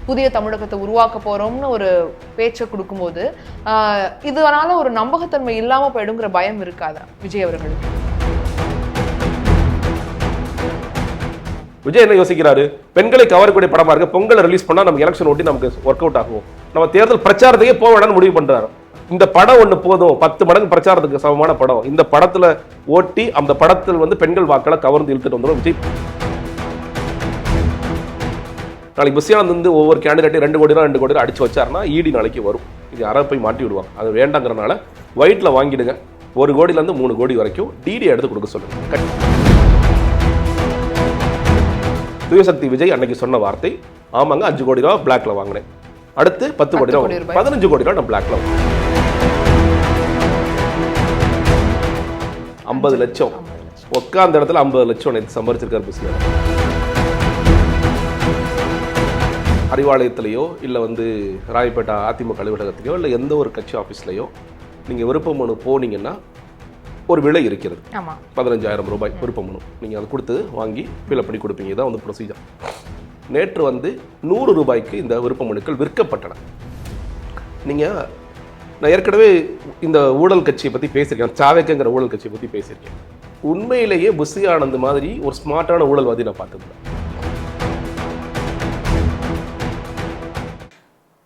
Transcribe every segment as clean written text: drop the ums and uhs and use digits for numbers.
புதிய தமிழகத்தை உருவாக்க போறோம்னு ஒரு பேச்சை கொடுக்கும்போது இதனால ஒரு நம்பகத்தன்மை இல்லாம போயிடுங்கிற பயம் இருக்காதா விஜய் அவர்களுக்கு? விஜய் என்ன யோசிக்கிறாரு? பெண்களை கவரக்கூடிய படமா இருக்கு, பொங்கலை ரிலீஸ் பண்ணா நமக்கு எலெக்ஷன் ஓட்டி நமக்கு ஒர்க் அவுட் ஆகும், நம்ம தேர்தல் பிரச்சாரத்துக்கே போக வேண்டாம்னு முடிவு பண்றாரு. இந்த படம் ஒண்ணு போதும், 10 மடங்கு பிரச்சாரத்துக்கு சமமான படம், இந்த படத்துல ஓட்டி அந்த படத்தில் பெண்கள் வாக்களை கவர்ந்து இழுத்துட்டு வந்துடும் விஜய். நாளைக்கு புஷியானந்த் ஒவ்வொரு கேண்டிடேட்டையும் 2 கோடி ரூபா 2 கோடி ரூபா அடிச்சு வச்சாருன்னா ஈடி நாளைக்கு வரும். இது யாராவது போய் மாட்டி விடுவாங்க. அது வேண்டாங்கிறனால ஒயிட்ல வாங்கிடுங்க. 1 கோடியிலேருந்து 3 கோடி வரைக்கும் டிடி எடுத்து கொடுக்க சொல்லுங்க. சுயசக்தி விஜய் அன்னைக்கு சொன்ன வார்த்தை, ஆமாங்க 5 கோடி ரூபா பிளாக்ல வாங்கினேன், அடுத்து 10 கோடி ரூபா 15 கோடி ரூபா நான் பிளாக்ல 50 லட்சம் உட்கார்ந்த இடத்துல 50 லட்சம் நேற்று சம்பாதிச்சிருக்காரு புஷியா. அறிவாலயத்திலேயோ இல்லை ராயப்பேட்டை அதிமுக அலுவலகத்திலையோ இல்லை எந்த ஒரு கட்சி ஆஃபீஸ்லையோ நீங்கள் விருப்ப மனு போனீங்கன்னா ஒரு விலை இருக்கிறது. 15,000 ரூபாய் விருப்ப மனு நீங்கள் அதை கொடுத்து வாங்கி ஃபில்அப் பண்ணி கொடுப்பீங்க. இதான் ப்ரொசீஜர். நேற்று 100 ரூபாய்க்கு இந்த விருப்ப மனுக்கள் விற்கப்பட்டன. நீங்கள் நான் ஏற்கனவே இந்த ஊழல் கட்சியை பற்றி பேசியிருக்கேன், சாவேக்குங்கிற ஊழல் கட்சியை பற்றி பேசியிருக்கேன். உண்மையிலேயே புஷி ஆனந்த் மாதிரி ஒரு ஸ்மார்ட்டான ஊழல்வாதி நான் பார்த்ததில்லை.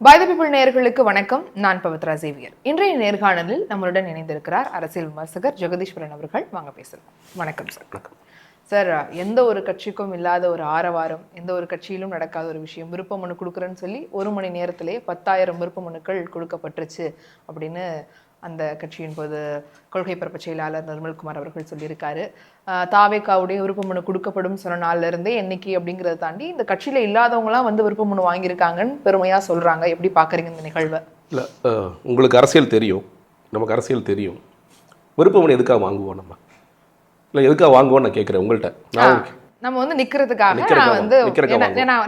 பை தி பீப்பிள் நேயர்களுக்கு வணக்கம். நான் பவித்ரா சேவியர். இன்றைய நேர்காணலில் நம்மளுடன் இணைந்திருக்கிறார் அரசியல் விமர்சகர் ஜெகதீஸ்வரன் அவர்கள். வாங்க பேசலாம். வணக்கம் சார். வணக்கம் சார். எந்த ஒரு கட்சிக்கும் இல்லாத ஒரு ஆரவாரம், எந்த ஒரு கட்சியிலும் நடக்காத ஒரு விஷயம், விருப்ப மனு கொடுக்குறேன்னு சொல்லி 1 மணி நேரத்திலேயே 10,000 விருப்ப மனுக்கள் கொடுக்கப்பட்டுருச்சு அப்படின்னு அந்த கட்சியின் போது கொள்கை பரப்பு செயலாளர் நிர்மல்குமார் அவர்கள் சொல்லியிருக்காரு. தாவேக்காவுடைய விருப்ப மனு கொடுக்கப்படும் சொன்ன நாள்ல இருந்தே என்னைக்கு அப்படிங்கிறத தாண்டி இந்த கட்சியில இல்லாதவங்களாம் விருப்ப மனு வாங்கியிருக்காங்கன்னு பெருமையா சொல்றாங்க. எப்படி பாக்குறீங்க இந்த நிகழ்வை? இல்லை, உங்களுக்கு அரசியல் தெரியும், நமக்கு அரசியல் தெரியும். விருப்ப மனு எதுக்காக வாங்குவோம்? நம்ம இல்லை எதுக்காக வாங்குவோம் நான் கேட்குறேன் உங்கள்கிட்ட. நம்ம நிக்கிறதுக்காக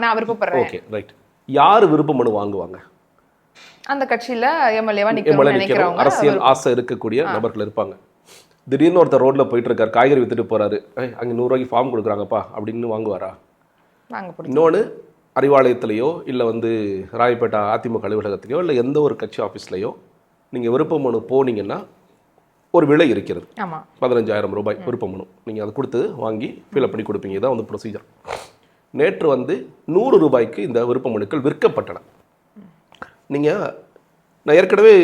நான் விருப்பப்படுறேன். Okay, right. யாரு விருப்ப மனு வாங்குவாங்க? அந்த கட்சியில எம்எல்ஏவா நினைக்கிறவங்க, அரசியல் ஆசை இருக்கக்கூடிய நபர்கள் இருப்பாங்க. திடீர்னு ஒருத்தர் ரோட்ல போயிட்டு இருக்காரு, காய்கறி வித்துட்டு போறாரு, அங்க 100 ரூபாய்க்கு ஃபார்ம் கொடுக்குறாங்கப்பா அப்படின்னு வாங்குவாரா? இன்னொன்று, அறிவாலயத்திலேயோ இல்லை ராயப்பேட்டை அதிமுக அலுவலகத்திலையோ இல்லை எந்த ஒரு கட்சி ஆஃபீஸ்லையோ நீங்கள் விருப்ப மனு போனீங்கன்னா ஒரு விலை இருக்கிறது. 15,000 ரூபாய் விருப்ப மனு நீங்கள் அதை கொடுத்து வாங்கி ஃபில்அப் பண்ணி கொடுப்பீங்க. இதான் ப்ரொசீஜர். நேற்று 100 ரூபாய்க்கு இந்த விருப்ப மனுக்கள் விற்கப்பட்டன. நீங்கள் நான் ஏற்கனவே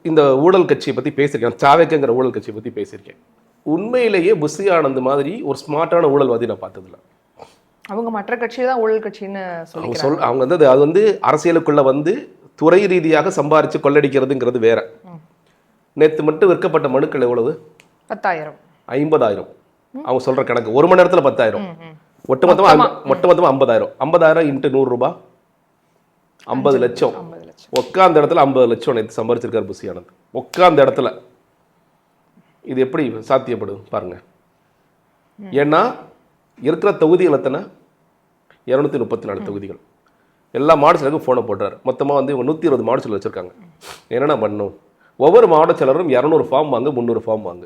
இந்த ஊழல் கட்சியை பற்றி பேசியிருக்கேன், சாவேக்குங்கிற ஊழல் கட்சியை பற்றி பேசியிருக்கேன். உண்மையிலேயே புஷி ஆனந்த் மாதிரி ஒரு ஸ்மார்ட்டான ஊழல்வாதி நான் பார்த்ததில்ல. அவங்க மற்ற கட்சியை தான் ஊழல் கட்சின்னு அவங்க அது அரசியலுக்குள்ள துறை ரீதியாக சம்பாரித்து கொள்ளடிக்கிறதுங்கிறது வேற. நேற்று மட்டும் விற்கப்பட்ட மனுக்கள் எவ்வளவு? 10,000, 50,000. அவங்க சொல்ற கணக்கு 1 மணி நேரத்தில் 10,000, ஒட்டுமொத்தமாக 50,000. 50,000 இன்ட்டு 100 ரூபாய் 50 லட்சம். உட்கார்ந்த இடத்துல 50 லட்சம் நேற்று சம்பாரிச்சிருக்காரு புஷி ஆனந்த். உட்கார்ந்த இடத்துல. இது எப்படி சாத்தியப்படும் பாருங்க. ஏன்னா இருக்கிற தொகுதிகள் எத்தனை? 234 தொகுதிகள். எல்லா மாவட்ட ஃபோனை போடுறாரு. மொத்தமாக 120 மாவட்ட வச்சிருக்காங்க. என்னென்ன பண்ணும்? ஒவ்வொரு மாவட்ட செயலரும் 200 ஃபார்ம் வாங்க, 300 ஃபார்ம் வாங்க.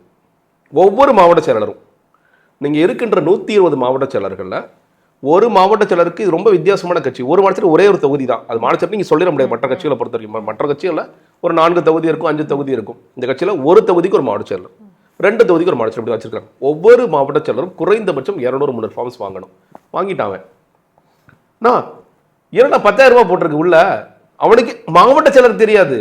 ஒவ்வொரு மாவட்ட செயலரும் நீங்கள் இருக்கின்ற 120 மாவட்ட செயலர்களில் ஒரு மாவட்ட செயலருக்கு இது ரொம்ப வித்தியாசமான கட்சி. ஒரு மாவட்டத்தில் ஒரே ஒரு தொகுதி தான். அது மாவட்ட நீங்கள் சொல்லிட முடியாது. மற்ற கட்சிகளை பொறுத்த வரைக்கும் மற்ற கட்சிகளில் ஒரு 4 தொகுதி இருக்கும், 5 தொகுதி இருக்கும். இந்த கட்சியில் ஒரு தொகுதிக்கு ஒரு மாவட்ட செயலர், 2 தொகுதிக்கு ஒரு மாவட்ட செயலர் இப்படி வச்சிருக்காங்க. ஒவ்வொரு மாவட்ட செயலரும் குறைந்தபட்சம் 200-300 ஃபார்ம்ஸ் வாங்கணும். வாங்கிட்டாங்க. நான் ஏன்னா 10,000 ரூபாய் போட்டிருக்கு உள்ள. அவனுக்கு மாவட்ட செயலர் தெரியாது.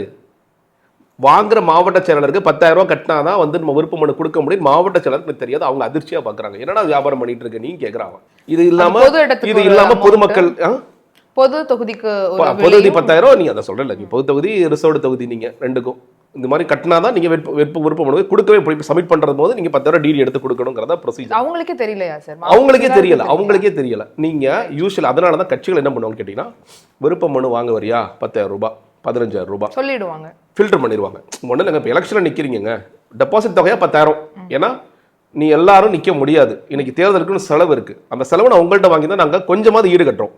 வாங்குற மாவட்ட செயலருக்கு 10,000 ரூபாய் கட்டினாதான் நம்ம விருப்ப மனு கொடுக்க முடியும். மாவட்ட செயலருக்கு தெரியாது. அவங்க அதிர்ச்சியா பாக்குறாங்க. என்னடா வியாபாரம் பண்ணிட்டு இருக்க நீ கேக்குறாங்க. இது இல்லாம பொதுமக்கள் பொது தொகுதிக்கு பொது தொகுதி 10,000 நீங்க அதை சொல்றல. நீ பொது தொகுதி ரிசர்வ்டு தொகுதி நீங்க ரெண்டுக்கும் இந்த மாதிரி கட்டினாதான் நீங்க விருப்ப மனு கொடுக்கவே போய் சப்மிட் பண்றது போது நீங்க 10,000 டிடி எடுத்து கொடுக்கணுங்கிறத ப்ரொசீஜர். அவங்களுக்கே தெரியலையா சார்? அவங்களுக்கே தெரியல. நீங்க யூஸ்வல் அதனாலதான் கட்சிகள் என்ன பண்ணுவாங்க கேட்டீங்கன்னா, விருப்ப மனு வாங்க வரியா 10,000 ரூபாய் 15,000 ரூபாய் சொல்லிடுவாங்க, ஃபில்டர் பண்ணிடுவாங்க. ஒன்றும் இல்லைங்க, இப்போ எலெக்ஷனில் நிற்கிறீங்க, டெபாசிட் தொகையாக 10,000. ஏன்னா நீ எல்லாரும் நிற்க முடியாது, இன்னைக்கு தேர்தலுக்குன்னு செலவு இருக்குது. அந்த செலவு நான் உங்கள்கிட்ட வாங்கி தான் நாங்கள் கொஞ்சமாவது ஈடு கட்டுறோம்.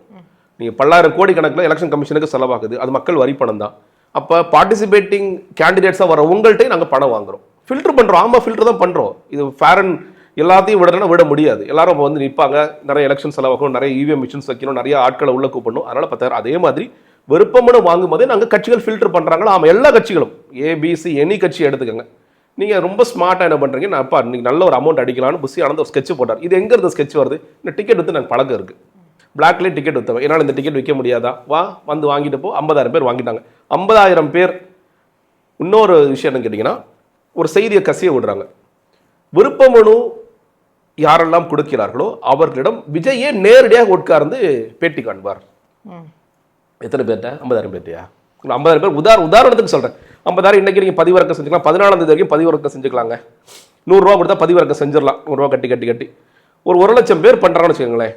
நீங்கள் 10,000 கோடி கணக்கில் எலெக்ஷன் கமிஷனுக்கு செலவாகுது. அது மக்கள் வரி பணம் தான். அப்போ பார்ட்டிசிபேட்டிங் கேண்டிடேட்ஸாக வர உங்கள்கிட்ட நாங்கள் பணம் வாங்குறோம், ஃபில்டர் பண்ணுறோம். ஆமாம், ஃபில்டர் தான் பண்ணுறோம். இது ஃபேர் அண்ட் எல்லாத்தையும் விடணும்னா விட முடியாது. எல்லாரும் இப்போ நிற்பாங்க, நிறைய எலெக்ஷன் செலவாகணும், நிறைய இவிஎம் மிஷின்ஸ் வைக்கணும், நிறைய ஆட்களை உள்ள கூப்பிடணும். அதனால் 10,000. அதே மாதிரி விருப்பமனு வாங்கும் போதே நாங்கள் கட்சிகள் ஃபில்டர் பண்ணுறாங்களா? ஆமாம், எல்லா கட்சிகளும் ஏபிசி எனி கட்சி எடுத்துக்கோங்க. நீங்கள் ரொம்ப ஸ்மார்ட்டாக என்ன பண்ணுறீங்க, நான் அப்பா நீங்கள் நல்ல ஒரு அமௌண்ட் அடிக்கலாம்னு புஷி ஆனந்த ஒரு ஸ்கெட்ச் போட்டார். இது எங்கே இருந்த ஸ்கெட்ச் வருது? இந்த டிக்கெட் வந்து நாங்கள் பழக்கம் இருக்குது, பிளாக்லேயே டிக்கெட் விற்றவன், என்னால் இந்த டிக்கெட் விற்க முடியாதா, வா வந்து வாங்கிட்டு போ. 50,000 பேர் வாங்கிட்டாங்க. 50,000 பேர். இன்னொரு விஷயம் என்ன கேட்டிங்கன்னா, ஒரு செய்தியை கசிய விடுறாங்க. விருப்பமனு யாரெல்லாம் கொடுக்கிறார்களோ அவர்களிடம் விஜயே நேரடியாக உட்கார்ந்து பேட்டி காண்பார். எத்தனை பேர்ட்ட? 50,000 பேர்ட்டையா? 50,000 பேர். உதாரணத்துக்கு சொல்கிறேன். 50,000 இன்னைக்கு நீங்கள் பதிவிறக்கம் செஞ்சுக்கலாம். 14ஆம் தேதி வரைக்கும் பதிவிறக்கம் செஞ்சுக்கலாங்க. 100 ரூபா கொடுத்தா பதிவிறக்கம் செஞ்சிடலாம். 100 ரூபா கட்டி ஒரு 1,00,000 பேர் பண்ணுறாங்கன்னு வச்சுக்கோங்களேன்.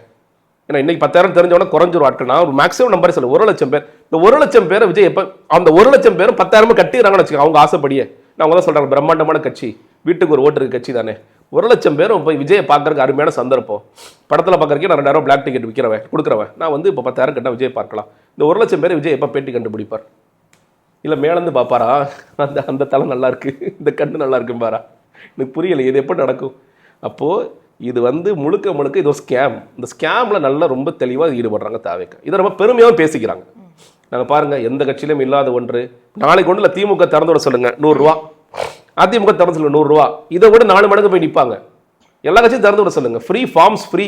ஏன்னா இன்னைக்கு 10,000 தெரிஞ்சவொடனே குறைஞ்சிரும் ஆட்கள். நான் ஒரு மேக்ஸிமம் நம்பரே சொல்ல 1,00,000 பேர். இந்த 1,00,000 பேரை விஜய் எப்போ அந்த 1,00,000 பேரும் 10,000 கட்டிடுறாங்கன்னு வச்சுக்கோங்க. அவங்க ஆசைப்படியே. நான் அவங்க தான் சொல்கிறாங்க, பிரம்மாண்டமான கட்சி, வீட்டுக்கு ஒரு ஓட்டு இருக்க கட்சி தானே. 1,00,000 பேரும் போய் விஜயை பார்க்கறதுக்கு அருமையான சந்தர்ப்பம். படத்தில் பார்க்கறதுக்கே நான் 2,000 பிளாக் டிக்கெட் கொடுக்குறவன் நான் வந்து இப்போ 10,000 கட்டா விஜய் பார்க்கலாம். இந்த 1,00,000 பேர் விஜய் எப்போ பேட்டி கண்டுபிடிப்பார்? இல்லை மேலேருந்து பார்ப்பாரா? அந்த தலை நல்லா இருக்கு, இந்த கண்ணு நல்லா இருக்குன்னு பாரா? எனக்கு புரியலை, இது எப்போ நடக்கும்? அப்போது இது வந்து முழுக்க இது ஒரு ஸ்கேம். இந்த ஸ்கேமில் நல்லா ரொம்ப தெளிவாக ஈடுபடுறாங்க தாவேக்கா. இதை ரொம்ப பெருமையாகவும் பேசிக்கிறாங்க. நாங்கள் பாருங்கள், எந்த கட்சியிலும் இல்லாத ஒன்று. நாளைக்கு ஒன்றில் திமுக திறந்து விட சொல்லுங்கள் 100 ரூபா, அதிமுக திறந்து சொல்லுங்க 100 ரூபா. இதை விட 4 மடங்கு போய் நிற்பாங்க. எல்லா கட்சியும் திறந்து விட சொல்லுங்க. Free forms free.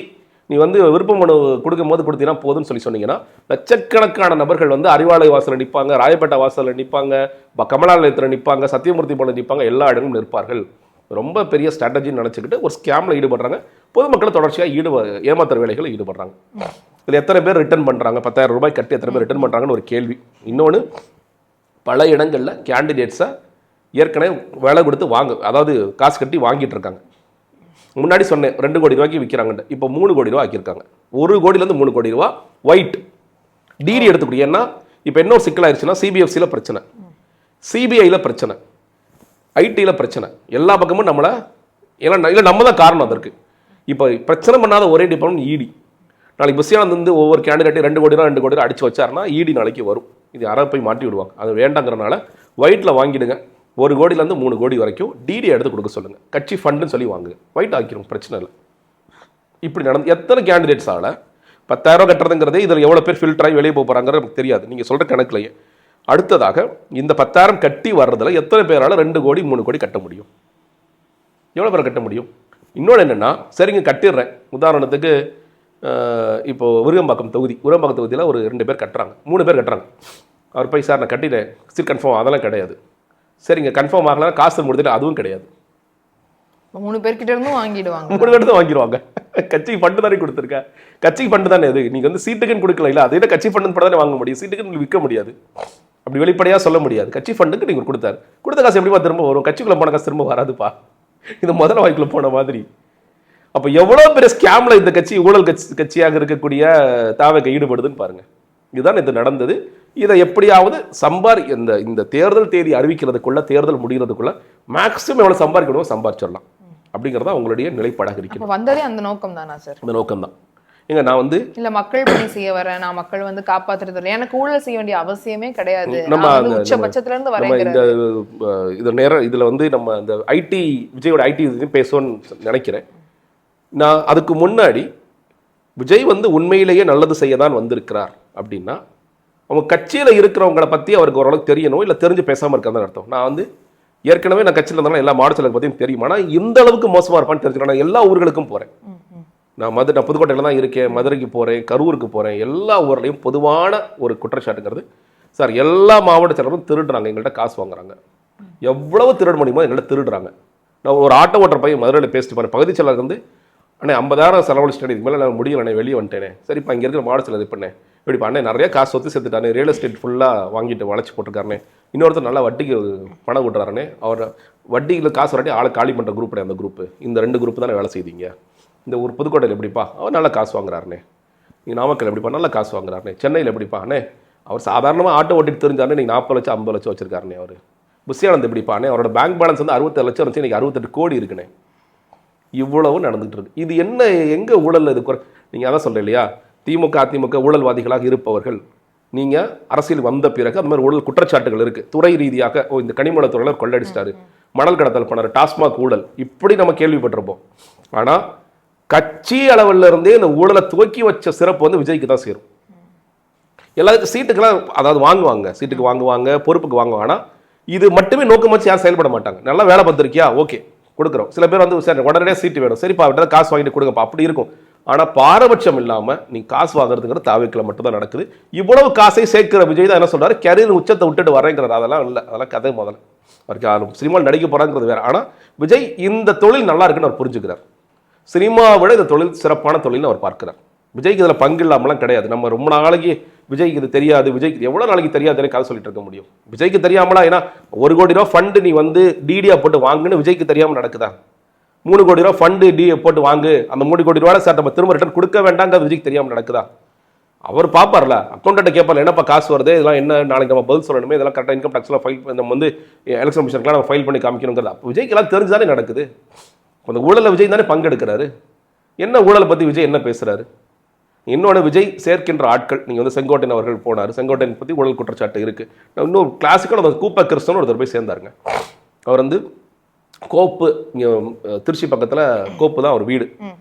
நீ வந்து விருப்ப மனு கொடுக்கும் போது கொடுத்தீங்கன்னா போதும்னு சொன்னீங்கன்னா லட்சக்கணக்கான நபர்கள் வந்து அறிவாலய வாசலில் நிற்பாங்க, ராயப்பேட்டை வாசலில் நிற்பாங்க, கமலாலயத்தில் நிற்பாங்க, சத்தியமூர்த்தி போல நிற்பாங்க, எல்லா இடங்களும் நிற்பார்கள். ரொம்ப பெரிய ஸ்ட்ராட்டஜின்னு நினச்சிக்கிட்டு ஒரு ஸ்கேமில் ஈடுபடுறாங்க. பொதுமக்களை தொடர்ச்சியாக ஏமாத்துற வேலைகளில் ஈடுபடுறாங்க. இதில் எத்தனை பேர் ரிட்டர்ன் பண்ணுறாங்க? 10,000 ரூபாய் கட்டி எத்தனை பேர் ரிட்டர்ன் பண்ணுறாங்கன்னு ஒரு கேள்வி. இன்னொன்று, பல இடங்களில் கேண்டிடேட்ஸை ஏற்கனவே விலை கொடுத்து அதாவது காசு கட்டி வாங்கிட்டு இருக்காங்க. முன்னாடி சொன்னேன் 2 கோடி ரூபாய்க்கு விற்கிறாங்க. இப்போ 3 கோடி ரூபா ஆக்கியிருக்காங்க. 1 கோடியிலேருந்து 3 கோடி ரூபா ஒயிட் டிடி எடுத்துக்கூடிய. ஏன்னா இப்போ இன்னொரு சிக்கலாயிருச்சுன்னா சிபிஎஃப்சியில் பிரச்சனை, சிபிஐயில் பிரச்சனை, ஐடியில் பிரச்சனை, எல்லா பக்கமும் நம்மளை இல்லை நம்ம தான் காரணம் அதற்கு. இப்போ பிரச்சனை பண்ணாத ஒரே டிபார்ட்மெண்ட் இடி. நாளைக்கு புஷியானந்த் வந்து ஒவ்வொரு கேண்டிடேட்டையும் 2 கோடி ரூபா 2 கோடி ரூபா அடிச்சு வச்சாருன்னா இடி நாளைக்கு வரும். இது யாராவது போய் மாட்டி விடுவாங்க. அது வேண்டாங்கிறனால ஒயிட்டில் வாங்கிடுங்க. 1 கோடியிலேருந்து 3 கோடி வரைக்கும் டிடி எடுத்து கொடுக்க சொல்லுங்கள். கட்சி ஃபண்டுன்னு சொல்லி வாங்குங்க. ஒயிட் ஆக்கிரும், பிரச்சனை இல்லை. இப்படி நடந்து எத்தனை கேண்டிடேட்ஸால் 10,000 கட்டுறதுங்கிறதே இதில் எவ்வளோ பேர் ஃபில்டர் ஆகி வெளியே போகிறாங்கிறது நமக்கு தெரியாது. நீங்கள் சொல்கிற கணக்குலையே அடுத்ததாக இந்த 10,000 கட்டி வர்றதில் எத்தனை பேரால் 2 கோடி 3 கோடி கட்ட முடியும்? எவ்வளோ பேரை கட்ட முடியும்? இன்னொன்று என்னென்னா, சரிங்க கட்டிடுறேன். உதாரணத்துக்கு இப்போது விருகம்பாக்கம் தொகுதியில் ஒரு 2 பேர் கட்டுறாங்க, 3 பேர் கட்டுறாங்க. அவர் போய் சார் நான் கட்டிட்டேன், சரி கன்ஃபார்ம், அதெல்லாம் கிடையாது. சரிங்க கன்ஃபார்ம் ஆகலாம், காசு முடிஞ்சிட்டு, அதுவும் கிடையாது. 3 பேர்கிட்ட இருந்தும் வாங்கிடுவாங்க. 3 பேர் தான் வாங்கிடுவாங்க. கட்சிக்கு ஃபண்டு தானே கொடுத்துருக்க, கட்சிக்கு ஃபண்டு தானே அது. நீங்கள் வந்து சீட்டுக்குன்னு கொடுக்கல, இல்லை அதே கட்சி ஃபண்டு தானே வாங்க முடியும், சீட்டுக்குன்னு விற்க முடியாது. அப்படி வெளிப்படையாக சொல்ல முடியாது. கட்சி ஃபண்டுக்கு நீங்கள் கொடுத்த காசு எப்படிப்பா திரும்ப வரும்? கட்சிக்குள்ளே போன காசு திரும்ப வராதுப்பா. இது முதல்ல வாய்க்குள்ள போன மாதிரி. அப்போ எவ்வளோ பெரிய ஸ்கேமில் இந்த கட்சி ஊழல் கட்சியாக இருக்கக்கூடிய தாவேக்கா ஈடுபடுதுன்னு பாருங்க. இதுதான் இது நடந்தது. இதை எப்படியாவது இந்த தேர்தல் தேதி அறிவிக்கிறதுக்குள்ள, தேர்தல் முடிகிறதுக்குள்ள மேக்ஸிமம் எவ்வளோ சம்பாதிக்கணுமோ சம்பாதிச்சிடலாம் அப்படிங்கிறதா உங்களுடைய நிலைப்பாடாக இருக்கிறது. வந்ததே அந்த நோக்கம் தானா சார்? அந்த நோக்கம் தான். ஏங்க நான் வந்து இல்ல மக்கள் பணி செய்ய வரேன், நான் மக்கள் வந்து காப்பாற்றுறது, எனக்கு ஊழல் செய்ய வேண்டிய அவசியமே கிடையாது, உச்சபட்சத்துல இருந்து வரேன். இதுல வந்து நம்ம இந்த ஐடி விஜயோட ஐடி பேசுவோன்னு நினைக்கிறேன். நான் அதுக்கு முன்னாடி விஜய் வந்து உண்மையிலேயே நல்லது செய்ய தான் வந்திருக்கிறார் அப்படின்னா அவங்க கட்சியில் இருக்கிறவங்களை பற்றி அவருக்கு ஓரளவுக்கு தெரியணும், இல்லை தெரிஞ்சு பேசாமல் இருக்கிறது அர்த்தம். நான் வந்து ஏற்கனவே நான் கட்சியில் இருந்தாலும் எல்லா மாவட்ட செயலரை பற்றியும் தெரியும். ஆனால் இந்த அளவுக்கு மோசமாக இருப்பான்னு தெரிஞ்சுக்கலாம். நான் எல்லா ஊர்களுக்கும் போகிறேன். நான் புதுக்கோட்டையில் தான் இருக்கேன், மதுரைக்கு போகிறேன், கரூருக்கு போகிறேன். எல்லா ஊர்லேயும் பொதுவான ஒரு குற்றச்சாட்டுங்கிறது, சார் எல்லா மாவட்ட செயலரும் திருடுறாங்க, எங்கள்கிட்ட காசு வாங்குறாங்க. எவ்வளவு திருட முடியுமோ எங்கள்கிட்ட திருடுறாங்க. நான் ஒரு ஆட்டோ ஓட்டுற பையன் மதுரையில் பேசிட்டு போகிறேன், பகுதி செயலருக்கு வந்து அண்ணே 50,000 செலவழிச்சிட்டேன், இதுக்கு மேலே நான் முடியல, வெளியே வந்துட்டேனே. சரிப்பா இங்கே இருக்கிற மாவட்ட செயலர் இது பண்ணேன், இப்படிப்பா அண்ணே நிறைய காசு சொத்து சேர்த்துட்டானே, ரியல் எஸ்டேட் ஃபுல்லாக வாங்கிட்டு வளைச்சி போட்டிருக்காருனே, இன்னொருத்தர் நல்லா வட்டிக்கு பணம் விட்டுறாருனே, அவர் வட்டியில் காசு வராட்டி ஆளை காலி பண்ணுற குரூப் அந்த குரூப்பு, இந்த 2 குரூப் தானே வேலை செய்தீங்க. இந்த ஒரு புதுக்கோட்டையில் எப்படிப்பா அவர் நல்லா காசு வாங்குறாருனே, நீங்கள் நாமக்கல் எப்படிப்பா நல்லா காசு வாங்குறாருனே, சென்னையில் எப்படிப்பா அண்ணே அவர் சாதாரணமாக ஆட்டோ ஓட்டிட்டு தெரிஞ்சாருனே நீங்கள் 40 லட்சம் 50 லட்சம் வச்சிருக்காருனே. அவர் புஷியானந்த் எப்படிப்பா அண்ணே அவரோட பேங்க் பேலன்ஸ் வந்து 67 லட்சம் இருந்துச்சு, இன்றைக்கி 68 கோடி இருக்குண்ணே. இவ்வளவு நடந்துகிட்டு இருக்கு. இது என்ன எங்கே ஊழல் இது குறை? நீங்கள் அதான் சொல்கிறேன் இல்லையா, திமுக அதிமுக ஊழல்வாதிகளாக இருப்பவர்கள் நீங்கள் அரசியல் வந்த பிறகு அந்த மாதிரி ஊழல் குற்றச்சாட்டுகள் இருக்குது. துறை ரீதியாக இந்த கனிமூலத்துறையில் கொள்ளடிச்சிட்டாரு, மணல் கடத்தல் பண்ணார், டாஸ்மாக் ஊழல், இப்படி நம்ம கேள்விப்பட்டிருப்போம். ஆனால் கட்சி அளவில் இருந்தே இந்த ஊழலை துவக்கி வச்ச சிறப்பு வந்து விஜய்க்கு தான் சேரும். எல்லாத்துக்கும் சீட்டுக்கெல்லாம் அதாவது வாங்குவாங்க, சீட்டுக்கு வாங்குவாங்க, பொறுப்புக்கு வாங்குவாங்க. ஆனால் இது மட்டுமே நோக்கம் வச்சு யாரும் செயல்பட மாட்டாங்க. நல்லா வேலை பார்த்துருக்கியா, ஓகே கொடுக்குறோம். சில பேர் வந்து சார் உடனடியாக சீட்டு வேணும், சரிப்பா விட்டா காசு வாங்கிட்டு கொடுங்கப்பா, அப்படி இருக்கும். ஆனால் பாரபட்சம் இல்லாமல் நீ காசு வாங்குறதுங்கிறது தாவேக்கில் மட்டும்தான் நடக்குது. இவ்வளவு காசை சேர்க்கிற விஜய் தான் என்ன சொல்றாரு, கேரியர் உச்சத்தை விட்டுட்டு வரேங்கிறார். அதெல்லாம் இல்லை, அதெல்லாம் கதை. முதல்ல அவருக்கு யாரும் சினிமாவில் நடிக்க போறாங்கிறது வேற. ஆனால் விஜய் இந்த தொழில் நல்லா இருக்குன்னு அவர் புரிஞ்சுக்கிறார். சினிமாவை விட இந்த தொழில் சிறப்பான தொழில்னு அவர் பார்க்கிறார். விஜய்க்கு இதில் பங்கு இல்லாமலாம் கிடையாது. நம்ம ரொம்ப நாளைக்கு விஜய்க்கு இது தெரியாது, விஜய்க்கு எவ்வளோ நாளைக்கு தெரியாதுன்னு கதை சொல்லிட்டு இருக்க முடியும்? விஜய்க்கு தெரியாமலா? ஏன்னா 1 கோடி ரூபா ஃபண்டு நீ வந்து டிடியா போட்டு வாங்குன்னு விஜய்க்கு தெரியாமல் நடக்குதா? 3 கோடி ரூபா ஃபண்டு டிஏ போட்டு வாங்கு, அந்த 3 கோடி ரூபா சார் நம்ம திரும்ப ரிட்டர்ன் கொடுக்க வேண்டாங்கிறது விஜய்க்கு தெரியாமல் நடக்குதா? அவர் பார்ப்பார்ல, அக்கௌண்ட்டை கேட்பார்ல, என்னப்பா காசு வருது, இதெல்லாம் என்ன நாளைக்கு நம்ம பதில் சொல்லணுமே, இதெல்லாம் கரெக்டாக இன்கம் டேக்ஸ்லாம் ஃபைல் நம்ம வந்து எலெக்ஷன் கமிஷனுக்குலாம் நம்ம ஃபைல் பண்ணி காமிக்கணுங்கிறது அப்போ விஜய்க்கு எல்லாம் தெரிஞ்சுதானே நடக்குது. அந்த ஊழலில் விஜய் தானே பங்கெடுக்கிறாரு. என்ன ஊழலை பற்றி விஜய் என்ன பேசுறாரு? இன்னொன்று, விஜய் சேர்க்கின்ற ஆட்கள், நீங்கள் வந்து செங்கோட்டையன் அவர்கள் போனார், செங்கோட்டையன் பற்றி ஊழல் குற்றச்சாட்டு இருக்குது. இன்னும் கிளாசிக்கான அந்த கூப்ப கிறிஸ்தவன் ஒருத்தர் போய் சேர்ந்தாருங்க. அவர் வந்து கோப்பு, இங்கே திருச்சி பக்கத்தில் கோப்பு தான் அவர் வீடு,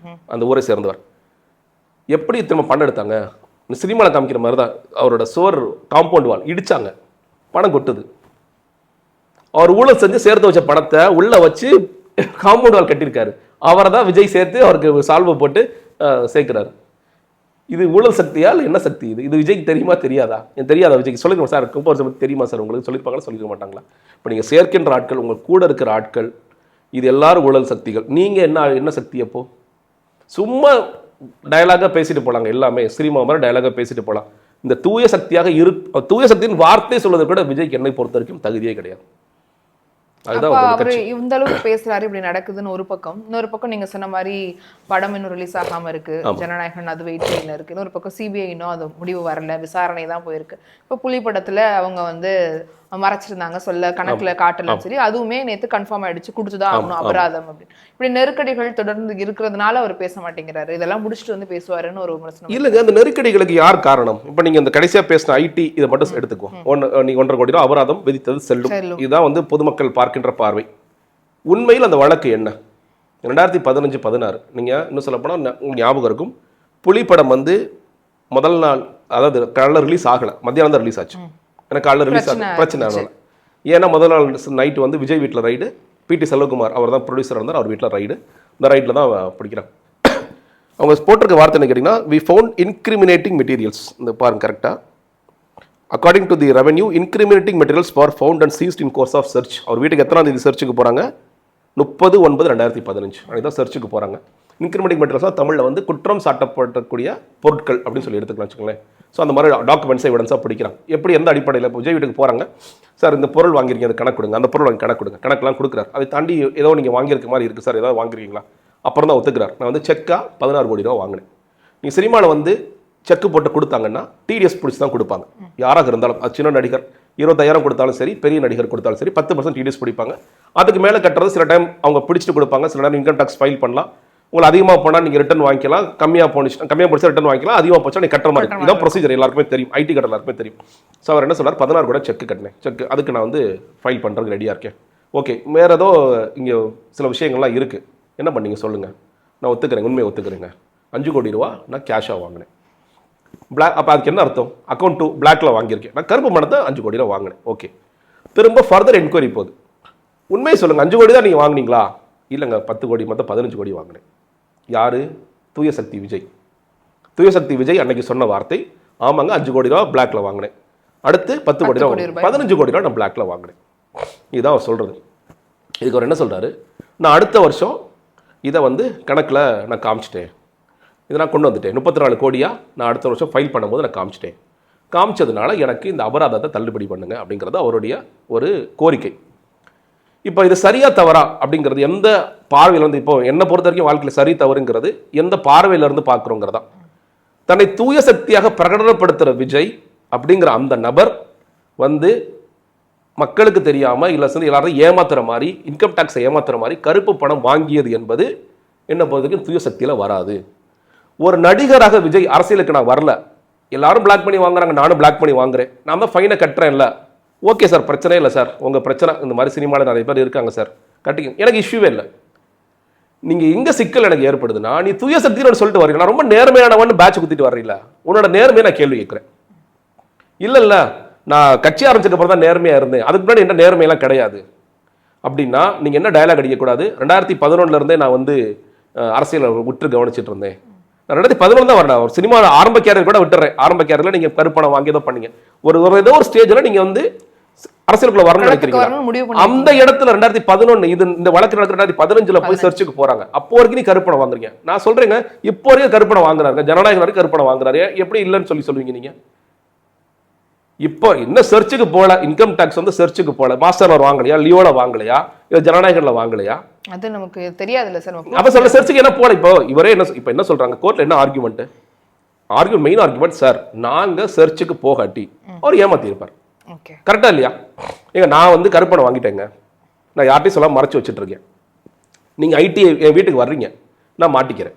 அந்த ஊரை சேர்ந்தவர். எப்படி திரும்ப பணம் எடுத்தாங்க? சினிமாவில் காமிக்கிற மாதிரி தான். அவரோட சுவர் காம்பவுண்ட் வால் இடிச்சாங்க, பணம் கொட்டுது. அவர் ஊழல் செஞ்சு சேர்த்து வச்ச பணத்தை உள்ள வச்சு காம்பவுண்ட் வால் கட்டியிருக்காரு. அவரை தான் விஜய் சேர்த்து அவருக்கு சால்வை போட்டு சேர்க்கிறாரு. இது ஊழல் சக்தியா இல்லை என்ன சக்தி இது? இது விஜய்க்கு தெரியுமா தெரியாதா? எனக்கு தெரியாதா விஜய்க்கு? சொல்லிருக்கோம் சார், கும்பகோணம் பற்றி தெரியுமா சார் உங்களுக்கு? சொல்லியிருப்பாங்களா, சொல்லிக்க மாட்டாங்களா? இப்போ நீங்கள் சேர்க்கின்ற ஆட்கள், உங்கள் கூட இருக்கிற ஆட்கள், இது எல்லாரும் ஊழல் சக்திகள். நீங்கள் என்ன சக்தி? அப்போ சும்மா டயலாகாக பேசிட்டு போகலாங்க, எல்லாமே சினிமா மாதிரி டயலாகாக பேசிட்டு போகலாம். இந்த தூய சக்தியாக தூய சக்தியின் வார்த்தை சொல்வது கூட விஜய்க்கு என்னை பொறுத்த வரைக்கும் தகுதியே கிடையாது. அவரு இந்த அளவுக்கு பேசுறாரு, இப்படி நடக்குதுன்னு ஒரு பக்கம். இன்னொரு பக்கம் நீங்க சொன்ன மாதிரி படம் இன்னும் ரிலீஸ் ஆகாம இருக்கு, ஜனநாயகன் அது வெயிட்டிங்ல இருக்கு. இன்னொரு பக்கம் சிபிஐ இன்னும் அது முடிவு வரல, விசாரணை தான் போயிருக்கு. இப்ப புலி படத்துல அவங்க வந்து மறைச்சிருந்தாங்க, சொல்ல கணக்குல காட்டலன்னு சொல்லி அதுவுமே நேத்து கன்ஃபார்ம் ஆயிடுச்சு, கொடுத்துதான் ஆகணும் அபராதம் அப்படின்னு. இப்படி நெருக்கடிகள் தொடர்ந்து இருக்கிறதுனால அவர் பேச மாட்டேங்கிறாரு. இதெல்லாம் முடிச்சுட்டு வந்து பேசுவாருன்னு ஒரு விமர்சனம். இல்லைங்க, அந்த நெருக்கடிகளுக்கு யார் காரணம்? இப்ப நீங்க இந்த கடைசியா பேசின ஐடி இதை மட்டும் எடுத்துக்குவோம். நீங்க 1.5 கோடி ரூபாய் அபராதம் விதித்தது செல்லும். இதுதான் வந்து பொதுமக்கள் பார்க்கின்ற பார்வை. உண்மையில் அந்த வழக்கு என்ன? 2015-16 நீங்க இன்னும் சொல்ல போனா உங்களுக்கு ஞாபகம் இருக்கும், புலி படம் வந்து முதல் நாள், அதாவது காலைல ரிலீஸ் ஆகல, மத்தியானம் தான் ரிலீஸ் ஆச்சு. எனக்கு காலைல ரிலீஸ் ஆகுது பிரச்சனை. ஏன்னா முதல் நாள் நைட்டு வந்து விஜய் வீட்டில் ரைடு, பிடி செல்வகுமார் அவர் தான் ப்ரொடியூசர் இருந்தார், அவர் வீட்டில் ரைடு. இந்த ரைட்டில் தான் பிடிக்கிறாங்க. அவங்க போட்டிருக்க வார்த்தை என்ன கேட்டிங்கன்னா, வி ஃபவுண்ட் இன்கிரிமினேட்டிங் மெட்டீரியல்ஸ். இந்த பாருங்க கரெக்டாக, according to the revenue incriminating materials for found and seized in course of search. அவர் வீட்டுக்கு எத்தனாம் தேதி சர்ச்சுக்கு போகிறாங்க? 30/9/2015 அன்றைக்கி தான் சர்ச்சுக்கு போகிறாங்க. இன்கிரிமினேட்டிங் மெட்டீரியல்ஸாக தமிழில் வந்து குற்றம் சாட்டப்படக்கூடிய பொருட்கள் அப்படின்னு சொல்லி எடுத்துக்கலாம் வச்சுக்கோங்களேன். ஸோ அந்த மாதிரி டாக்குமெண்ட்ஸை எவிடன்ஸாக பிடிக்கிறாங்க. எப்படி எந்த அடிப்படையில்? இப்போ விஜய் வீட்டுக்கு போகிறாங்க, சார் இந்த பொருள் வாங்கியிருக்கீங்க, அது கணக்கு கொடுங்க, அந்த பொருள் வாங்கி கணக்கு கொடுங்க, கணக்கெலாம் கொடுக்குறாரு. அதை தாண்டி ஏதோ நீங்கள் வாங்கியிருக்க மாதிரி இருக்குது சார், ஏதாவது வாங்கிருக்கீங்களா? அப்புறம் தான் ஒத்துக்கிறார். நான் வந்து செக்காக 16 கோடி ரூபா வாங்கினேன். நீங்கள் சினிமாவில் வந்து செக்கு போட்டு கொடுத்தாங்கன்னா டிடிஎஸ் பிடிச்சி தான் கொடுப்பாங்க. யாராக இருந்தாலும், அது சின்ன நடிகர் 25,000 கொடுத்தாலும் சரி, பெரிய நடிகர் கொடுத்தாலும் சரி, 10% டிடிஎஸ் பிடிப்பாங்க. அதுக்கு மேலே கட்டுறது சில டைம் அவங்க பிடிச்சிட்டு கொடுப்பாங்க, சில நேரம் இன்கம் டேக்ஸ் ஃபைல் பண்ணலாம். உங்களுக்கு அதிகமாக போனால் நீங்கள் ரிட்டர்ன் வாங்கிக்கலாம், கம்மியாக போச்சு ரிட்டர்ன் வாங்கிக்கலாம், அதிகமாக போச்சா நீங்கள் கட்டுற மாதிரி இருக்கும். இதான் ப்ரொசீஜர், எல்லாருக்குமே தெரியும், ஐடி கட்ட எல்லாருக்குமே தெரியும். ஸோ அவர் என்ன சொல்றார், 16 கூட செக்கு கட்டினேன், செக் அதுக்கு நான் வந்து ஃபைல் பண்ணுறதுக்கு ரெடியாக இருக்கேன். ஓகே, வேறு ஏதோ இங்கே சில விஷயங்கள்லாம் இருக்குது, என்ன பண்ணீங்க சொல்லுங்கள், நான் ஒத்துக்கிறேன், உண்மையை ஒத்துக்கிறேங்க. 5 கோடி ரூபா நான் கேஷாக வாங்கினேன். பிளாக், அப்போ அதுக்கு என்ன அர்த்தம்? அக்கௌண்ட் டு பிளாக்ல வாங்கியிருக்கேன், நான் கருப்பு பணத்தை 5 கோடி ரூபா வாங்கினேன். ஓகே, திரும்ப ஃபர்தர் என்கொயரி போகுது, உண்மையை சொல்லுங்கள், 5 கோடி தான் நீங்கள் வாங்கினீங்களா? இல்லைங்க, 10 கோடி மொத்தம் 15 கோடி வாங்கினேன். யாரு? தூய சக்தி விஜய். தூய சக்தி விஜய் அன்னைக்கு சொன்ன வார்த்தை, ஆமாங்க 5 கோடி ரூபா பிளாக்ல வாங்கினேன். அடுத்து 10 கோடி ரூபா, 15 கோடி ரூபா நான் பிளாக்ல வாங்கினேன். இதுதான் அவர் சொல்றது. இதுக்கு அவர் என்ன சொல்றாரு, நான் அடுத்த வருஷம் இதை வந்து கணக்கில் நான் காமிச்சிட்டேன், இதை நான் கொண்டு வந்துட்டேன், 34 கோடியா நான் அடுத்த வருஷம் ஃபைல் பண்ணும்போது நான் காமிச்சிட்டேன், காமிச்சதுனால எனக்கு இந்த அபராதத்தை தள்ளுபடி பண்ணுங்க அப்படிங்கிறது அவருடைய ஒரு கோரிக்கை. இப்போ இது சரியா தவறா அப்படிங்கிறது எந்த பார்வையில் வந்து, இப்போ என்னை பொறுத்த வரைக்கும் வாழ்க்கையில் சரி தவறுங்கிறது எந்த பார்வையிலிருந்து பார்க்குறோங்கிறதா. தன்னை தூய சக்தியாக பிரகடனப்படுத்துகிற விஜய் அப்படிங்கிற அந்த நபர் வந்து மக்களுக்கு தெரியாமல் இல்லை வந்து எல்லாரும் ஏமாத்துற மாதிரி, இன்கம் டேக்ஸை ஏமாத்துற மாதிரி கருப்பு பணம் வாங்கியது என்பது என்ன பொறுத்த வரைக்கும் தூய சக்தியில் வராது. ஒரு நடிகராக விஜய் அரசியலுக்கு நான் வரல, எல்லாரும் பிளாக் பண்ணி வாங்குறாங்க, நானும் பிளாக் பண்ணி வாங்குறேன், நான் தான் ஃபைனை கட்டுறேன். இல்லை, ஓகே சார், பிரச்சனை இல்லை சார், உங்கள் பிரச்சனை இந்த மாதிரி சினிமாவில் நிறைய பேர் இருக்காங்க சார், கட்டிங்க, எனக்கு இஷ்யூவே இல்லை. நீங்கள் எங்கே சிக்கல் எனக்கு ஏற்படுதுன்னா, நீ தூய சக்தின்னு சொல்லிட்டு வரீங்க, நான் ரொம்ப நேர்மையானவன் பேட்ச் குத்திட்டு வர்றீங்களா? உன்னோட நேர்மையை நான் கேள்வி கேட்குறேன். இல்ல நான் கட்சி ஆரம்பிச்சதுக்கு அப்புறம் தான் நேர்மையா இருந்தேன், அதுக்கு முன்னாடி என்ன நேர்மையெல்லாம் கிடையாது அப்படின்னா நீங்க என்ன டயலாக் அடிக்கக்கூடாது. 2011 இருந்தே நான் வந்து அரசியலை விட்டு கவனிச்சுட்டு இருந்தேன். நான் 2011 தான் வரேன். ஒரு சினிமா ஆரம்ப கேரியர் கூட விட்டுறேன். ஆரம்ப கேரியர்ல நீங்க கருப்பணம் வாங்கி ஏதோ பண்ணீங்க. ஏதோ ஒரு ஸ்டேஜ்ல நீங்க வந்து அரசியலுக்குள்ள வரணும்னு நினைக்கிறீங்க. அந்த இடத்துல 2011 இது இந்த வழக்கு நடக்கிற 2015 போய் சர்ச்சுக்கு போறாங்க. அப்போ வரைக்கும் நீ கருப்பணம் வாங்குறீங்க. நான் சொல்றேங்க, இப்போ வரைக்கும் கருப்பணம் வாங்குறாங்க. ஜனநாயகம் வரைக்கும் கருப்பணம் வாங்குறாரு. எப்படி இல்லைன்னு சொல்லுவீங்க நீங்க? இப்போ என்ன சர்ச்சுக்கு போல, இன்கம் டாக்ஸ் வந்து சர்ச்சுக்கு போல, மாஸ்டர் வாங்கலையா, லியோல வாங்கலையா, இல்ல ஜனநாயகன்ல வாங்கலையா? அது நமக்கு தெரியாதுல்ல சார். அப்ப சொல்ல சர்ச்சுக்கு என்ன போல? இப்போ இவரே என்ன சொல்றாங்க கோர்ட்ல, என்ன ஆர்குமெண்ட்? மெயின் ஆர்குமெண்ட், சார் நாங்க சர்ச்சுக்கு போகாட்டி அவர் ஏமாத்தி இருப்பார். கரெக்டா இல்லையா? ஏங்க நான் வந்து கருப்பணம் வாங்கிட்டேங்க, நான் யார்ட்டையும் சொல்ல மறைச்சு வச்சுட்டு இருக்கேன். நீங்க ஐடி என் வீட்டுக்கு வர்றீங்க, நான் மாட்டிக்கிறேன்.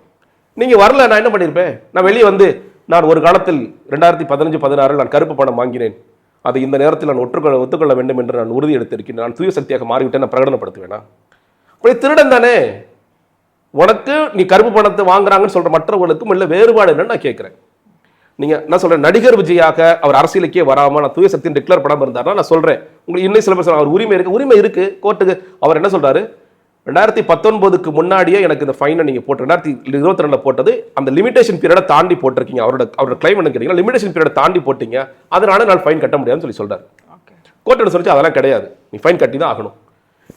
நீங்க வரல, நான் என்ன பண்ணிருப்பேன்? நான் வெளியே வந்து நான் ஒரு காலத்தில் 2015-16 நான் கருப்பு பணம் வாங்கினேன், அதை இந்த நேரத்தில் நான் ஒத்துக்கொள்ள வேண்டும் என்று நான் உறுதி எடுத்திருக்கேன், நான் தூய சக்தியாக மாறிவிட்டேன், நான் பிரகடனப்படுத்துவேனா? அப்படி திருடன் தானே. உனக்கு நீ கருப்பு பணத்தை வாங்குறாங்கன்னு சொல்ற மற்றவர்களுக்கும் இல்லை வேறுபாடு என்னன்னு நான் கேட்கிறேன். நீங்க நான் சொல்றேன், நடிகர் விஜயாக அவர் அரசியலுக்கே வராம நான் தூய சக்தின்னு டிக்ளேர் பண்ணாம இருந்தாருன்னா நான் சொல்றேன், உங்களுக்கு இன்னும் சில பேர் அவர் உரிமை இருக்கு கோர்ட்டுக்கு. அவர் என்ன சொல்றாரு, 2019க்கு முன்னாடியே எனக்கு இந்த ஃபைனை நீங்க போட்டு 2022 போட்டது அந்த லிமிடேஷன் பீரியட தாண்டி போட்டிருக்கீங்க. அவரோட கிளைம் என்ன கேட்டீங்கன்னா, லிமிடேஷன் பீரியட தாண்டி போட்டீங்க, அதனால நான் ஃபைன் கட்ட முடியாதுன்னு சொல்றாரு. கோர்ட் என்ன சொல்லிச்சு, அதெல்லாம் கிடையாது, நீ ஃபைன் கட்டி தான் ஆகணும்.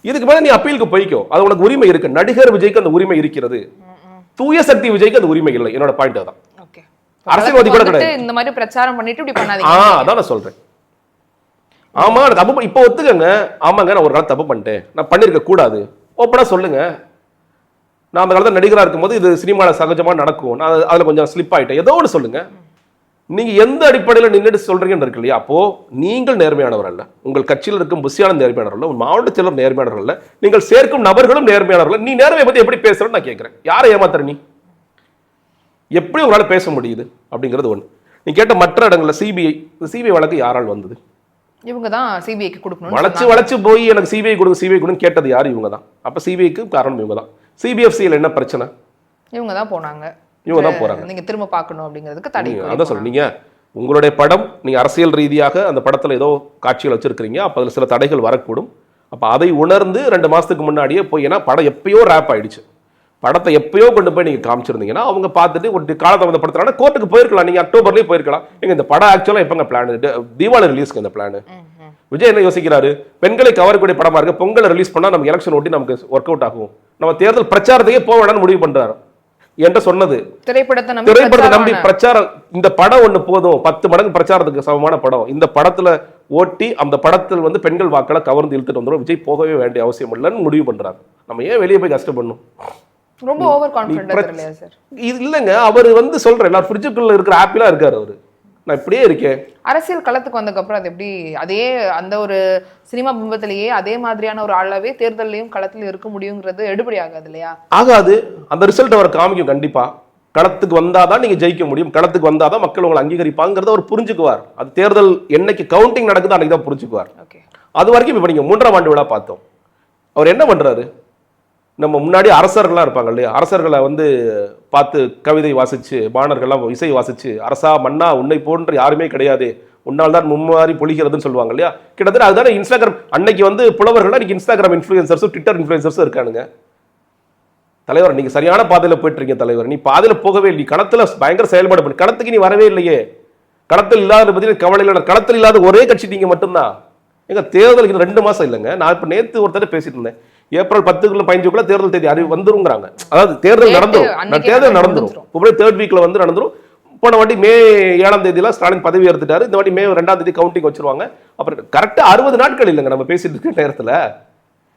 இதுக்கு மேல நீ அப்பீலுக்கு போய்க்கோ, அது உனக்கு உரிமை இருக்கு. நடிகர் விஜய்க்கு அந்த உரிமை இருக்கிறது, தூய சக்தி விஜய்க்கு அந்த உரிமை இல்லை. என்னோட பாயிண்ட் அதான். அரசியல்வாதி கூட கிடையாது. இந்த மாதிரி பிரச்சாரம் பண்ணிட்டு இப்படி பண்ணாதீங்க. அதான் நான் சொல்றேன். ஆமா தப்பு, இப்போ ஒத்துக்கங்க. ஆமாங்க நான் ஒரு காலம் தப்பு பண்ணிட்டேன், நான் பண்ணிருக்க கூடாது, ஓப்பனா சொல்லுங்க. நான் அந்த காலத்தில் நடிகராக இருக்கும்போது இது சினிமாவில் சகஜமாக நடக்கும், நான் அதில் கொஞ்சம் ஸ்லிப் ஆகிட்டேன், ஏதோ ஒன்று சொல்லுங்க. நீங்க எந்த அடிப்படையில் நின்றுட்டு சொல்றீங்கன்னு இருக்கு இல்லையா? அப்போ நீங்கள் நேர்மையானவர் அல்ல, உங்கள் கட்சியில் இருக்கும் புஷியான நேர்மையானவர் அல்ல, மாவட்ட செயலர் நேர்மையானவர் அல்ல, நீங்கள் சேர்க்கும் நபர்களும் நேர்மையானவர்கள். நீ நேர்மையை பத்தி எப்படி பேசுறன்னு நான் கேட்கிறேன். யாரை ஏமாத்துற நீ? எப்படி உங்களால் பேச முடியுது அப்படிங்கிறது ஒன்று. நீ கேட்ட மற்ற இடங்கள்ல சிபிஐ வழக்கு யாரால் வந்தது? இவங்க தான் சிபிஐக்கு கொடுக்கணும். வளைச்சு போய் எனக்கு சிபிஐ கொடுன்னு கேட்டது யாரு? இவங்க தான். அப்ப சிபிஐக்கு காரணம் இவங்க தான். சிபிஎஃப்சியில் என்ன பிரச்சனை? இவங்க தான் போனாங்க, இவங்க தான் போறாங்க. நீங்க திரும்ப பார்க்கணும் அப்படிங்கிறதுக்கு தடை. அதான் சொல்றீங்க, உங்களுடைய படம் நீங்க அரசியல் ரீதியாக அந்த படத்துல ஏதோ காட்சிகள் வச்சிருக்கீங்க, அப்ப அதுல சில தடைகள் வரக்கூடும். அப்ப அதை உணர்ந்து 2 மாசத்துக்கு முன்னாடியே போய், ஏன்னா படம் எப்பயோ ரேப் ஆயிடுச்சு, படத்தை எப்பயோ கொண்டு போய் நீங்க காமிச்சிருந்தீங்கன்னா அவங்க பார்த்துட்டு ஒரு காலதாமதப்படுத்துறாங்க, கோர்ட்டுக்கு போயிருக்கலாம், நீங்க அக்டோபர்லயே போயிருக்கலாம். எங்க இந்த படம் ஆக்சுவலா எப்பங்க பிளான்? தீபாவளி ரிலீஸ்க்கு இந்த பிளான். விஜய் என்ன யோசிக்கிறாரு, பெண்களை கவரக்கூடிய படமா இருக்கு, பொங்கலை ரிலீஸ் பண்ணா நமக்கு எலெக்ஷன் ஓட்டி நமக்கு ஒர்க் அவுட் ஆகும், நம்ம தேர்தல் பிரச்சாரத்தையே போக வேண்டாம்னு முடிவு பண்றாரு என்று சொன்னது. திரைப்படத்தை நம்பி பிரச்சாரம், இந்த படம் ஒண்ணு போதும், 10 மடங்கு பிரச்சாரத்துக்கு சமமான படம், இந்த படத்துல ஓட்டி அந்த படத்தில் வந்து பெண்கள் வாக்களை கவர்ந்து இழுத்துட்டு வந்துடும், விஜய் போகவே வேண்டிய அவசியம் இல்லைன்னு முடிவு பண்றாரு. நம்ம ஏன் வெளியே போய் கஷ்டப்படணும்? ரொம்ப ஓவர் கான்ஃபிடன்ட் இல்லையா சார்? இது இல்லங்க, அவர் வந்து சொல்றேன், நான் ஃப்ரிட்ஜுக்குள்ள இருக்கிற ஆப்பிளா இருக்காரு அவரு, நான் இப்படியே இருக்கேன். அரசியல் களத்துக்கு வந்ததுக்கு அப்புறம் அது எப்படி அதே அந்த ஒரு சினிமா பிம்பத்திலேயே அதே மாதிரியான ஒரு ஆளாவே தேர்தலையும் களத்திலும் இருக்க முடியுங்கிறது எடுபடி ஆகாது இல்லையா? ஆகாது. அந்த ரிசல்ட் அவர் காமிக்கும் கண்டிப்பா. களத்துக்கு வந்தாதான் நீங்க ஜெயிக்க முடியும், களத்துக்கு வந்தாதான் மக்கள் உங்களை அங்கீகரிப்பாங்கிறத அவர் புரிஞ்சுக்குவார். அது தேர்தல் என்னைக்கு கவுண்டிங் நடக்குது அன்னைக்கு தான் புரிஞ்சுக்குவார். அது வரைக்கும் இப்ப நீங்க 3ஆம் ஆண்டு விழா பார்த்தோம், அவர் என்ன பண்றாரு, நம்ம முன்னாடி அரசர்கள்லாம் இருப்பாங்க இல்லையா, அரசர்களை வந்து பார்த்து கவிதை வாசிச்சு, மாணவர்கள்லாம் இசை வாசிச்சு, அரசா மன்னா உன்னை போன்ற யாருமே கிடையாது, உன்னால் தான் மும்மாறி பொழிகிறதுன்னு சொல்லுவாங்க இல்லையா. கிட்டத்தட்ட அதுதானே இன்ஸ்டாகிராம். அன்னைக்கு வந்து புலவர்கள், இன்னைக்கு இன்ஸ்டாகிராம் இன்ஃப்ளூயன்சர்ஸும் ட்விட்டர் இன்ஃப்ளூயன்சர்ஸும் இருக்கானுங்க. தலைவர் நீங்க சரியான பாதையில போயிட்டு இருக்கீங்க தலைவர், நீ பாதையில போகவே இல்லை, களத்துல பயங்கர செயல்பாடு பண்ணி, களத்துக்கு நீ வரவே இல்லையே, களத்தில் இல்லாத பத்தி கவலை இல்லை, களத்தில் இல்லாத ஒரே கட்சி நீங்க மட்டும்தான். எங்க தேர்தலுக்கு 2 மாசம் இல்லைங்க. நான் இப்ப நேத்து ஒருத்தர் பேசிட்டு இருந்தேன், ஏப்ரல் 10-15 தேர்தல் தேதி அறிவு வந்துருங்கிறாங்க. அதாவது தேர்தல் நடந்துரும், தேர்தல் நடந்துரும், இப்போ 3rd வீக்ல வந்து நடந்துரும். போன வாட்டி மே 7ஆம் தேதியில ஸ்டாலின் பதவி ஏற்றுட்டாரு, இந்த வாட்டி மே 2ஆம் தேதி கவுண்டிங் வச்சிருவாங்க. அப்புறம் கரெக்டா 60 நாட்கள் இல்லைங்க நம்ம பேசிட்டு இருக்க நேரத்துல,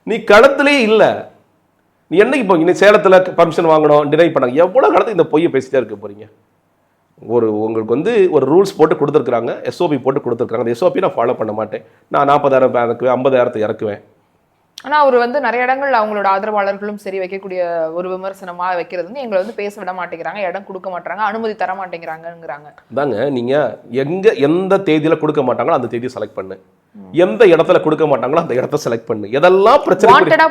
நீ களத்திலே இல்ல. நீ என்னைக்கு இப்போ இன்னும் சேலத்துல பர்மிஷன் வாங்கணும் டினை பண்ணாங்க, எவ்வளவு காலத்துக்கு இந்த பொய்யை பேசிட்டே இருக்க போறீங்க? உங்களுக்கு வந்து ஒரு ரூல்ஸ் போட்டு கொடுத்துருக்காங்க, எஸ்ஓபி போட்டு கொடுத்துருக்காங்க, அந்த எஸ்ஓபி நான் ஃபாலோ பண்ண மாட்டேன், நான் 40,000 இறக்குவேன், 50,000 இறக்குவேன். ஆனா அவர் வந்து நிறைய இடங்கள் அவங்களோட ஆதரவாளர்களும் சரி வைக்கக்கூடிய ஒரு விமர்சனமா வைக்கிறது வந்து எங்களை வந்து பேச விட மாட்டேங்கிறாங்க, இடம் கொடுக்க மாட்டாங்க, அனுமதி தர மாட்டேங்கிறாங்கிறாங்க. தாங்க நீங்க எந்த தேதியில கொடுக்க மாட்டாங்களோ அந்த தேதியை செலக்ட் பண்ணு, எந்த இடத்துல கொடுக்க மாட்டாங்களோ அந்த இடத்த செலக்ட் பண்ணு. எதெல்லாம் பிரச்சனை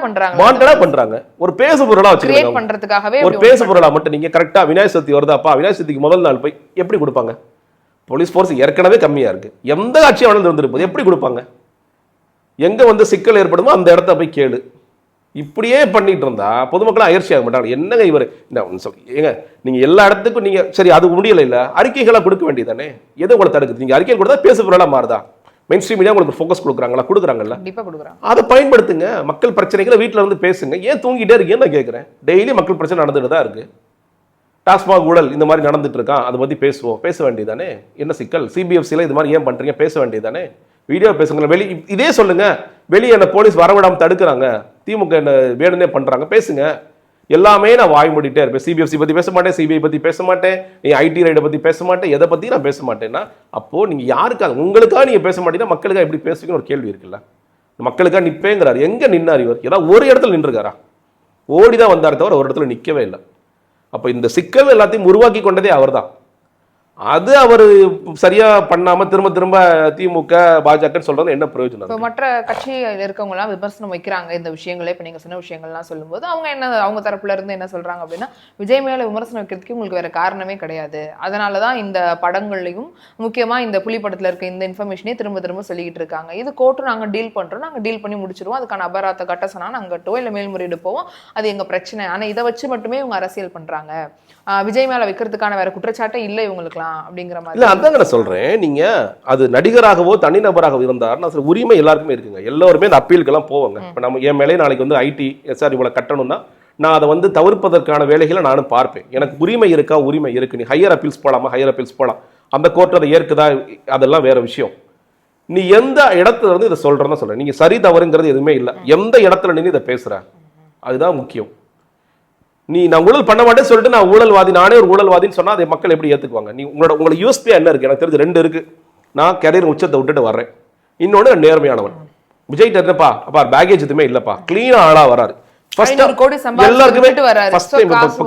பண்றாங்க ஒரு பேசு பொருளா வச்சுக்கிட்டு பண்றதுக்காகவே ஒரு பேசு பொருளா மட்டும் நீங்க கரெக்டா விநாயகர் சதுர்த்தி வருதாப்பா, விநாயகர் சதுர்த்திக்கு முதல் நாள் போய் எப்படி கொடுப்பாங்க? போலீஸ் ஃபோர்ஸ் ஏற்கனவே கம்மியாக இருக்குது. எந்த ஆட்சியாக வேணாலும் இருந்திருப்போது எப்படி கொடுப்பாங்க? எங்கே வந்து சிக்கல் ஏற்படுமோ அந்த இடத்த போய் கேளு. இப்படியே பண்ணிட்டு இருந்தா பொதுமக்கள் அயற்சி ஆக மாட்டாங்க. என்னங்க இவர் ஏங்க நீங்கள் எல்லா இடத்துக்கும் நீங்கள் சரி அது முடியலை இல்லை அறிக்கைகளாக கொடுக்க வேண்டியதானே? எது உங்களை தடுக்குது? நீங்கள் அறிக்கை கொடுத்தா பேசுகிறதெல்லாம் மாறுதா? மெயின் ஸ்ட்ரீம் மீடியா உங்களுக்கு ஃபோக்கஸ் கொடுக்குறாங்களா? கொடுக்குறாங்கல்ல, அதை பயன்படுத்துங்க. மக்கள் பிரச்சனைகளை வீட்டில் வந்து பேசுங்க. ஏன் தூங்கிட்டே இருக்கீங்கன்னு நான் கேட்குறேன். டெய்லி மக்கள் பிரச்சனை நடந்துட்டு தான் இருக்கு. டாஸ்மாக் ஊழல் இந்த மாதிரி நடந்துட்டு இருக்கான், அதை பற்றி பேச வேண்டியதானே? என்ன சிக்கல்? சிபிஎஃப்சியில் இது மாதிரி ஏன் பண்ணுறீங்க? பேச வேண்டியதானே? வீடியோ பேசுங்க. இதே சொல்லுங்க. வெளியே என்ன போலீஸ் வரவிடாமல் தடுக்கிறாங்க, திமுக என்ன வேணும்னே பண்றாங்க, பேசுங்க. எல்லாமே நான் வாய் மூடிட்டே இருப்பேன். சிபிஎஃப்சி பத்தி பேச மாட்டேன், சிபிஐ பத்தி பேச மாட்டேன், நீ ஐடி ரைடை பத்தி பேச மாட்டேன், எதை பத்தி நான் பேச மாட்டேன்னா அப்போ நீங்க யாருக்காக உங்களுக்காக நீங்க பேச மாட்டீங்கன்னா மக்களுக்காக எப்படி பேசுவீங்கன்னு ஒரு கேள்வி இருக்குல்ல. மக்களுக்காக நிப்பேங்கிறாரு. எங்க நின்னார் இவர்? ஏதாவது ஒரு இடத்துல நின்றுருக்காரா? ஓடிதான் வந்தார தவிர ஒரு இடத்துல நிக்கவே இல்லை. அப்ப இந்த சிக்கல் எல்லாத்தையும் உருவாக்கி கொண்டதே அவர் தான். அது அவர் சரியா பண்ணாம திரும்ப திரும்ப திமுக பாஜக சொல்றது என்ன பிரயோஜனம்? இப்போ மற்ற கட்சியில் இருக்கவங்க எல்லாம் விமர்சனம் வைக்கிறாங்க இந்த விஷயங்களே. இப்போ நீங்க சொன்ன விஷயங்கள்லாம் சொல்லும்போது அவங்க தரப்புல இருந்து என்ன சொல்றாங்க அப்படின்னா, விஜய் மேல விமர்சனம் வைக்கிறதுக்கு உங்களுக்கு வேற காரணமே கிடையாது, அதனாலதான் இந்த படங்கள்லையும் முக்கியமா இந்த புலி படத்துல இருக்க இந்த இன்ஃபர்மேஷனே திரும்ப திரும்ப சொல்லிக்கிட்டு இருக்காங்க. இது கோர்ட்டு நாங்க டீல் பண்றோம், நாங்க டீல் பண்ணி முடிச்சிருவோம், அதுக்கான அபராத கட்டசனா நாங்க கட்டுவோம், இல்ல மேல்முறையீடு போவோம், அது எங்க பிரச்சனை. ஆனா இதை வச்சு மட்டுமே இவங்க அரசியல் பண்றாங்க. விஜய் மேல வைக்கிறதுக்கான வேற குற்றச்சாட்டே இல்லை இவங்களுக்குலாம் அப்படிங்கிற மாதிரி. இல்ல அதாங்க நான் சொல்றேன். நீங்க அது நடிகராகவோ தனிநபராகவோ இருந்தார் நான் உரிமை எல்லாருக்குமே இருக்குங்க. எல்லாருமே அந்த அப்பீலுக்கெல்லாம் போவாங்க. இப்ப நம்ம என் மேலே நாளைக்கு வந்து ஐடி சார் இவ்வளவு கட்டணும்னா நான் அதை வந்து தவிர்ப்பதற்கான வேலைகளை நானும் பார்ப்பேன். எனக்கு உரிமை இருக்கா? உரிமை இருக்கு. நீ ஹையர் அப்பீல்ஸ் போலாமா? ஹையர் அப்பீல்ஸ் போலாம். அந்த கோர்ட் அதை ஏற்குதா? அதெல்லாம் வேற விஷயம். நீ எந்த இடத்துல இருந்து இதை சொல்றேன்னு சொல்றேன். நீங்க சரி தவறுங்கிறது எதுவுமே இல்லை. எந்த இடத்துல நின்று இதை பேசுற, அதுதான் முக்கியம். நான் ஊழல் பண்ண மாட்டேன்னு சொல்லிட்டு நான் ஊழல்வாதி, நானே ஒரு ஊழல்வாதின்னு சொன்னா அதை மக்கள் எப்படி ஏத்துக்குவாங்க? நீ உங்களோட யூஎஸ்பி என்ன இருக்கு? எனக்கு தெரிஞ்சு 2 இருக்கு. நான் கேரியர் உச்சத்தை விட்டுட்டு வர்றேன். இன்னொன்னு நேர்மையானவன். விஜய் என்னப்பா அப்பா பேகேஜ் எதுவுமே இல்லப்பா, கிளீனா ஆளா வராரு. எல்லாருக்குமே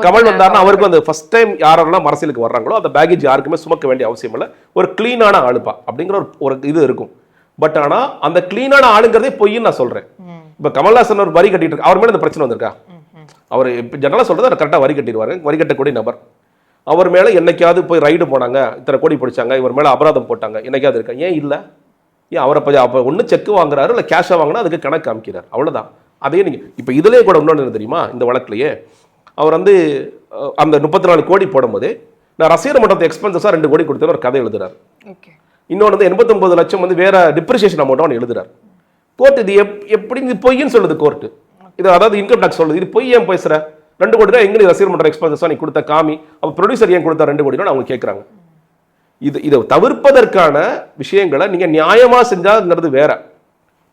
கமல் வந்தாருன்னா அவருக்கு அந்த ஃபர்ஸ்ட் டைம் யாரெல்லாம் அரசியலுக்கு வர்றாங்களோ அந்த பேகேஜ் யாருக்குமே சுமக்க வேண்டிய அவசியம் இல்லை. ஒரு கிளீனான ஆளுப்பா அப்படிங்கிற ஒரு இது இருக்கும். பட் ஆனா அந்த கிளீனான ஆளுங்கிறதே பொய்ன்னு நான் சொல்றேன். இப்ப கமல்ஹாசன் ஒரு வரி கட்டிட்டு இருக்கு, அவர் மேல இந்த பிரச்சனை வந்திருக்கா? அவர் இப்போ ஜெனரலாக சொல்றது அவர் கரெக்டாக வரி கட்டிடுவாரு. வரி கட்டக்கூடிய நபர். அவர் மேலே என்னைக்காவது போய் ரைடு போனாங்க, இத்தனை கோடி பிடிச்சாங்க, இவர் மேலே அபராதம் போட்டாங்க, என்னைக்காவது இருக்கா? ஏன் இல்லை? ஏன் அவரை அப்போ ஒன்று செக் வாங்குறாரு இல்லை கேஷாக வாங்கினா அதுக்கு கணக்கு காமிக்கிறார், அவ்வளோதான். அதையே நீங்கள் இப்போ இதுலேயே கூட இன்னொன்று தெரியுமா? இந்த வழக்கிலேயே அவர் வந்து அந்த 34 கோடி போடும்போது நான் ரசிகர் மன்றத்தை எக்ஸ்பென்சஸாக 2 கோடி கொடுத்தேன்னு ஒரு கதை எழுதுறாரு. இன்னொன்று வந்து 89 லட்சம் வந்து வேற டிப்ரிசியேஷன் அமௌண்ட் அவன் எழுதுறாரு. கோர்ட் இது எப்படி பொய்ன்னு சொல்லுது கோர்ட்டு. இது அதாவது இன்கம் டாக்ஸ் சொல்லுது. இது பொய் ஏன் பேசுற? 2 கோடி தான் எங்க ரசிகர் மன்ற எக்ஸ்பென்சஸா நீ கொடுத்த காமி, அப்ப ப்ரொடியூசர் ஏன் கொடுத்தா 2 கோடி அவங்க கேட்கறாங்க. இதை தவிர்ப்பதற்கான விஷயங்களை நீங்க நியாயமா செஞ்சாங்கிறது வேற.